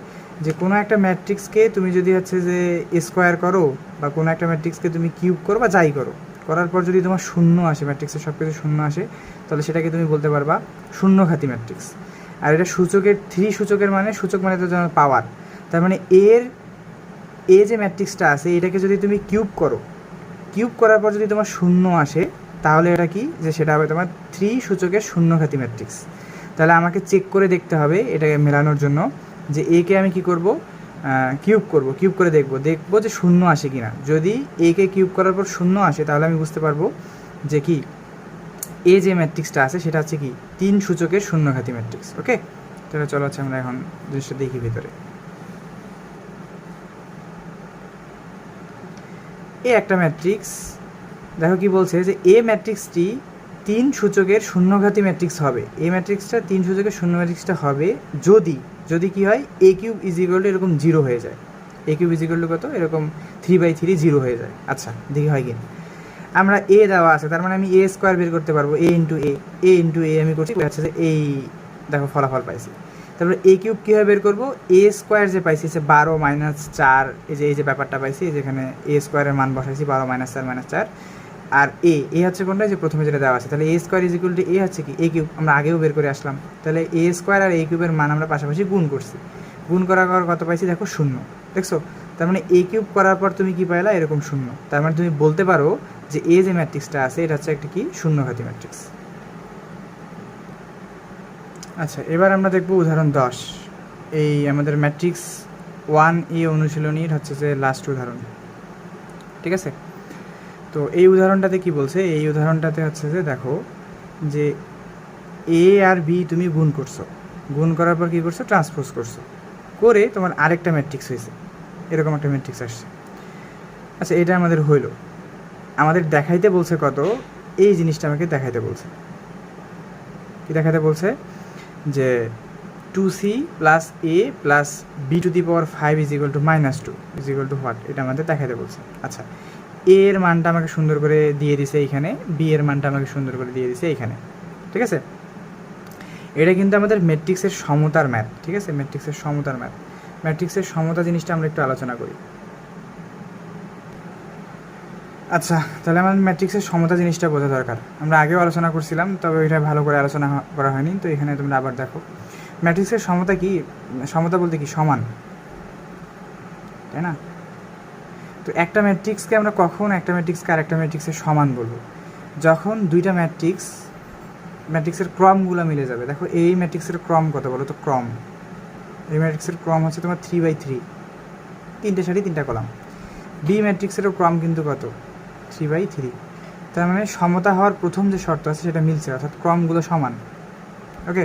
যে কোনো একটা ম্যাট্রিক্সকে তুমি যদি হচ্ছে যে স্কোয়ার করো বা কোনো একটা ম্যাট্রিক্সকে তুমি কিউব করো বা যাই করো, করার পর যদি তোমার শূন্য আসে, ম্যাট্রিক্সের সব কিছু শূন্য আসে, তাহলে সেটাকে তুমি বলতে পারবা শূন্যঘাতী ম্যাট্রিক্স। আর এটা সূচকের 3 সূচকের মানে, সূচক মানে তো পাওয়ার, তার মানে এ যে ম্যাট্রিক্সটা আছে এটাকে যদি তুমি কিউব করো, কিউব করার পর যদি তোমার শূন্য আসে, তাহলে এটা কি, যে সেটা হবে তোমার 3 সূচকের শূন্যঘাতী ম্যাট্রিক্স। তাহলে আমাকে চেক করে দেখতে হবে এটাকে মেলানোর জন্য যে একে আমি কি করব, কিউব করব, কিউব করে দেখব যে শূন্য আসে কিনা। যদি একে কিউব করার পর শূন্য আসে তাহলে আমি বুঝতে পারবো যে কি এ যে ম্যাট্রিক্সটা আছে সেটা হচ্ছে কি 3 সূচকের শূন্যঘাতী ম্যাট্রিক্স। ওকে, তাহলে চলো হচ্ছে আমরা এখন জিনিসটা দেখি ভিতরে। এ একটা ম্যাট্রিক্স, দেখো কি বলছে যে এ ম্যাট্রিক্সটি 3 সূচকের শূন্যঘাতী ম্যাট্রিক্স হবে। এ ম্যাট্রিক্সটা 3 সূচকের শূন্য ম্যাট্রিক্সটা হবে যদি কি হয় এ কিউব ইজ ইকুয়াল টু এরকম 0 হয়ে যায়, এ কিউব ইজ ইকুয়াল টু কত এরকম 3/3 0 হয়ে যায়। আচ্ছা দেখি হয় কি, আমরা এ দেওয়া আছে তার মানে আমি এ স্কোয়ার বের করতে পারবো, এ ইন্টু এ আমি করছি, হচ্ছে যে এই দেখো ফলাফল পাইছি। তারপরে এ কিউব কীভাবে বের করবো, এ স্কোয়ার যে পাইছি সে 12 - 4, এই যে ব্যাপারটা পাইছি, যেখানে এ স্কোয়ারের মান বসাইছি 12 - 4 - 4, আর এ হচ্ছে কোনটা, যে প্রথমে যেটা দেওয়া আছে, তাহলে এ স্কোয়ার ইজ ইকুয়াল টু এ হচ্ছে কি এ কিউব, আমরা আগেও বের করে আসলাম। তাহলে এ স্কোয়ার আর এ কিউবের মান আমরা পাশাপাশি গুণ করছি, গুণ করার পর কত পাইছি দেখো 0, দেখছো। তার মানে এ কিউব করার পর তুমি কি পাইলা এরকম 0, তার মানে তুমি বলতে পারো যে এ যে ম্যাট্রিক্সটা আছে এটা হচ্ছে একটা কি শূন্যঘাতী ম্যাট্রিক্স। আচ্ছা এবার আমরা দেখব উদাহরণ 10। এই আমাদের ম্যাট্রিক্স 1A অনুশীলনীর হচ্ছে যে লাস্ট উদাহরণ, ঠিক আছে। তো এই উদাহরণটাতে কি বলছে, এই উদাহরণটাতে হচ্ছে যে দেখো যে এ আর বি তুমি গুণ করছো, গুণ করার পর কী করছো ট্রান্সপোজ করছো, করে তোমার আরেকটা ম্যাট্রিক্স হয়েছে, এরকম একটা ম্যাট্রিক্স আসছে। আচ্ছা এটা আমাদের হইল, আমাদের দেখাইতে বলছে কত, এই জিনিসটা আমাকে দেখাইতে বলছে, কি দেখাইতে বলছে, যে 2c + a + b⁵ is equal two -2 is equal two what, এটা আমাদের দেখাইতে বলছে। আচ্ছা এ এর মানটা আমাকে সুন্দর করে দিয়ে দিছে এইখানে, বি এর মানটা আমাকে সুন্দর করে দিয়ে দিছে এইখানে, ঠিক আছে। এটা কিন্তু আমাদের ম্যাট্রিক্সের সমতার ম্যাথ, ঠিক আছে, ম্যাট্রিক্সের সমতার ম্যাথ। ম্যাট্রিক্সের সমতা জিনিসটা আমরা একটু আলোচনা করি। আচ্ছা, তাহলে আমাদের ম্যাট্রিক্সের সমতা জিনিসটা বোঝা দরকার। আমরা আগেও আলোচনা করছিলাম, তবে এটা ভালো করে আলোচনা করা হয়নি, তো এখানে তোমরা আবার দেখো। ম্যাট্রিক্সের সমতা কি? সমতা বলতে কি? সমান, তাই না? তো একটা ম্যাট্রিক্সকে আমরা কখন একটা ম্যাট্রিক্সকে আরেকটা ম্যাট্রিক্সের সমান বলবো? যখন দুইটা ম্যাট্রিক্সের ক্রমগুলো মিলে যাবে। দেখো এই ম্যাট্রিক্সের ক্রম কত বলো তো? ক্রম, এই ম্যাট্রিক্সের ক্রম হচ্ছে তোমার 3/3, 3টে সারি 3টা কলাম। বি ম্যাট্রিক্সেরও ক্রম কিন্তু কত? 3/3। তার মানে সমতা হওয়ার প্রথম যে শর্ত আছে সেটা মিলছে, অর্থাৎ ক্রমগুলো সমান। ওকে,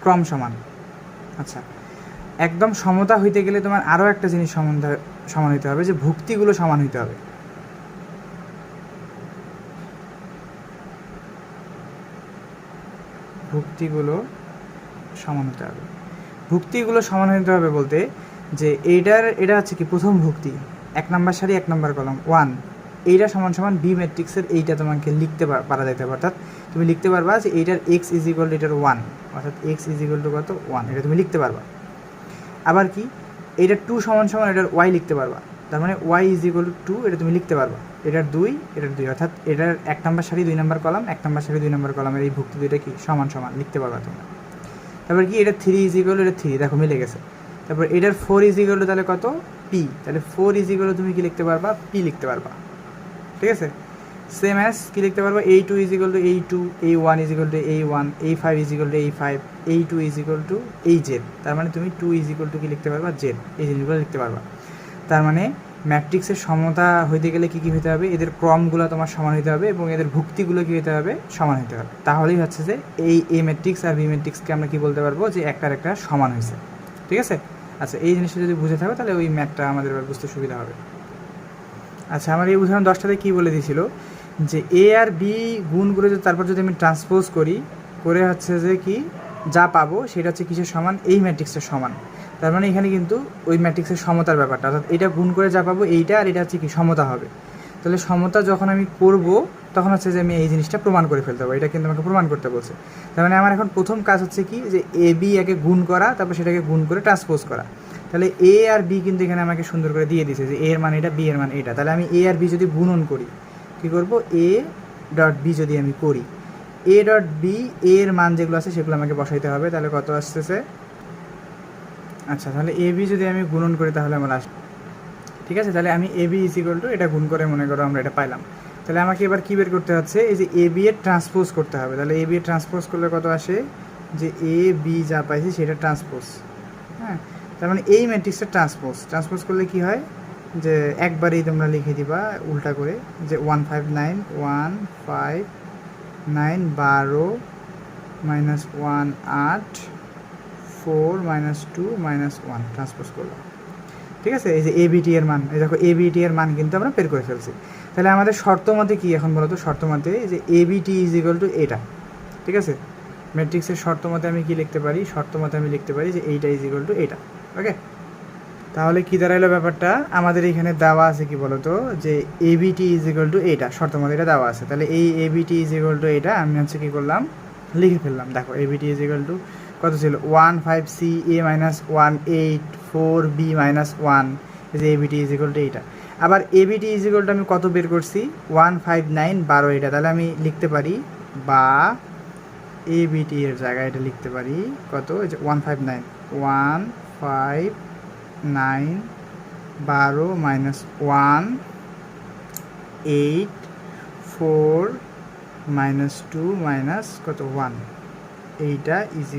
ক্রম সমান। আচ্ছা, একদম সমতা হইতে গেলে তোমার আরও একটা জিনিস সমান হইতে হবে, যে ভুক্তিগুলো সমান হইতে হবে। ভুক্তিগুলো সমান হতে হবে। ভুক্তিগুলো সমান হতে হবে বলতে যে এটা হচ্ছে কি প্রথম ভুক্তি, 1 নাম্বার সারি 1 নাম্বার কলাম 1, এইটা সমান সমান বি ম্যাট্রিক্সের এইটা তোমাকে লিখতে পারা যেতে পারে। অর্থাৎ তুমি লিখতে পারবা যে এইটার এক্স ইজ ইকুয়াল টু এটার 1, অর্থাৎ এক্স ইজ ইকুয়াল টু কত? 1, এটা তুমি লিখতে পারবা। আবার কি এটার 2 সমান সমান এটার ওয়াই লিখতে পারবা, তার মানে ওয়াই ইজ ইকুয়াল টু 2, এটা তুমি লিখতে পারবা। এটার 2, এটার 2, অর্থাৎ এটার 1 নাম্বার সারি 2 নাম্বার কলাম, 1 নাম্বার সারি 2 নাম্বার কলামের এই ভুক্তি দুইটা কি সমান সমান লিখতে পারবা তোমরা। তারপর কি এটা 3 ইজ ইকুয়াল টু এটা 3, দেখো মিলে গেছে। তারপর এটার 4 ইজ ইকুয়াল টু তাহলে কত? পি, তাহলে 4 ইজ ইকুয়াল টু তুমি কি লিখতে পারবা? পি লিখতে পারবা। ঠিক আছে, সেম অ্যাজ কি লিখতে পারবা? A2 is equal two A2, A1 is equal two A1, A5 is equal two A5, A2 is equal two AZ। তার মানে তুমি 2 ইজ ইকুয়াল টু কি লিখতে পারবা? Z, এই জিনিসগুলো লিখতে পারবা। তার মানে ম্যাট্রিক্সের সমতা হইতে গেলে কী কী হইতে হবে? এদের ক্রমগুলো তোমার সমান হইতে হবে এবং এদের ভুক্তিগুলো কী হইতে হবে? সমান হইতে হবে। তাহলেই হচ্ছে যে এই এ ম্যাট্রিক্স আর বি ম্যাট্রিক্সকে আমরা কী বলতে পারবো? যে একটার একটা সমান হয়েছে। ঠিক আছে, আচ্ছা এই জিনিসটা যদি বুঝে থাকো তাহলে ওই ম্যাথটা আমাদের এবার বুঝতে সুবিধা হবে। আচ্ছা, আমার এই উদাহরণ 10টাতে কী বলে দিয়েছিল যে এ আর বি গুণ করে তারপর যদি আমি ট্রান্সপোজ করে হচ্ছে যে কি যা পাবো সেটা হচ্ছে কিসের সমান? এই ম্যাট্রিক্সের সমান। তার মানে এখানে কিন্তু ওই ম্যাট্রিক্সের সমতার ব্যাপারটা, অর্থাৎ এটা গুণ করে যা পাবো এইটা আর এটা হচ্ছে কি সমতা হবে। তাহলে সমতা যখন আমি করব তখন হচ্ছে যে আমি এই জিনিসটা প্রমাণ করে ফেলতে পারবো। এটা কিন্তু আমাকে প্রমাণ করতে বলছে। তার মানে আমার এখন প্রথম কাজ হচ্ছে কি যে এ বি একে গুণ করা, তারপর সেটাকে গুণ করে ট্রান্সপোজ করা। তাহলে এ আর বি কিন্তু এখানে আমাকে সুন্দর করে দিয়ে দিয়েছে যে এ এর মান এটা, বি এর মান এটা। তাহলে আমি এ আর বি যদি গুণন করি, কী করবো? এ ডট বি যদি আমি করি, এ ডট বি এর মান যেগুলো আছে সেগুলো আমাকে বসাইতে হবে। তাহলে কত আসতেছে? আচ্ছা, তাহলে এ বি যদি আমি গুণন করি তাহলে আমার আসবে। ঠিক আছে, তাহলে আমি A B is equal two এটা গুণ করে মনে করো আমরা এটা পাইলাম। তাহলে আমাকে এবার কী বের করতে হচ্ছে? এই যে এ বি এর ট্রান্সপোজ করতে হবে। তাহলে এ বি এর ট্রান্সপোজ করলে কত আসে? যে এ বি যা পাইছি সেটা ট্রান্সপোজ। হ্যাঁ, তার মানে এই ম্যাট্রিক্সের ট্রান্সপোজ করলে কি হয়? যে একবারেই তোমরা লিখে দিবা উল্টা করে যে 159 159 12 -1 8 4 -2 -1 ট্রান্সপোজ করলাম। ঠিক আছে, এই যে এবিটি এর মান, এই দেখো এবিটি এর মান কিন্তু আমরা বের করে ফেলছি। তাহলে আমাদের শর্ত মতে কি এখন বলো তো? শর্ত মতে যে এবিটি ইজ ইকুয়াল টু এটা। ঠিক আছে, ম্যাট্রিক্সের শর্ত মতে আমি কি লিখতে পারি? শর্ত মতে আমি লিখতে পারি যে এইটা ইজ ইকুয়াল টু এটা। ওকে, তাহলে কী দাঁড়াইলো ব্যাপারটা? আমাদের এখানে দেওয়া আছে কি বলো তো? যে এবিটি ইজ ইকুয়াল টু এইটা, শর্ত মতে এটা দেওয়া আছে। তাহলে এই এবিটি ইজ ইকুয়াল টু এইটা আমি হচ্ছে কী করলাম? লিখে ফেললাম। দেখো এবিটি ইজ ইকুয়াল টু কত ছিল? 15C A - 184B - 1, এই যে এবিটি ইজ ইকুয়াল টু এইটা। আবার এবিটি ইজ ইকুয়াল টু আমি কত বের করছি? 159 12 এটা। তাহলে আমি লিখতে পারি বা এবিটি এর জায়গায় এটা লিখতে পারি কত? এই যে 159 12 -1 8 4 -2 কত 1, এইটা ইজ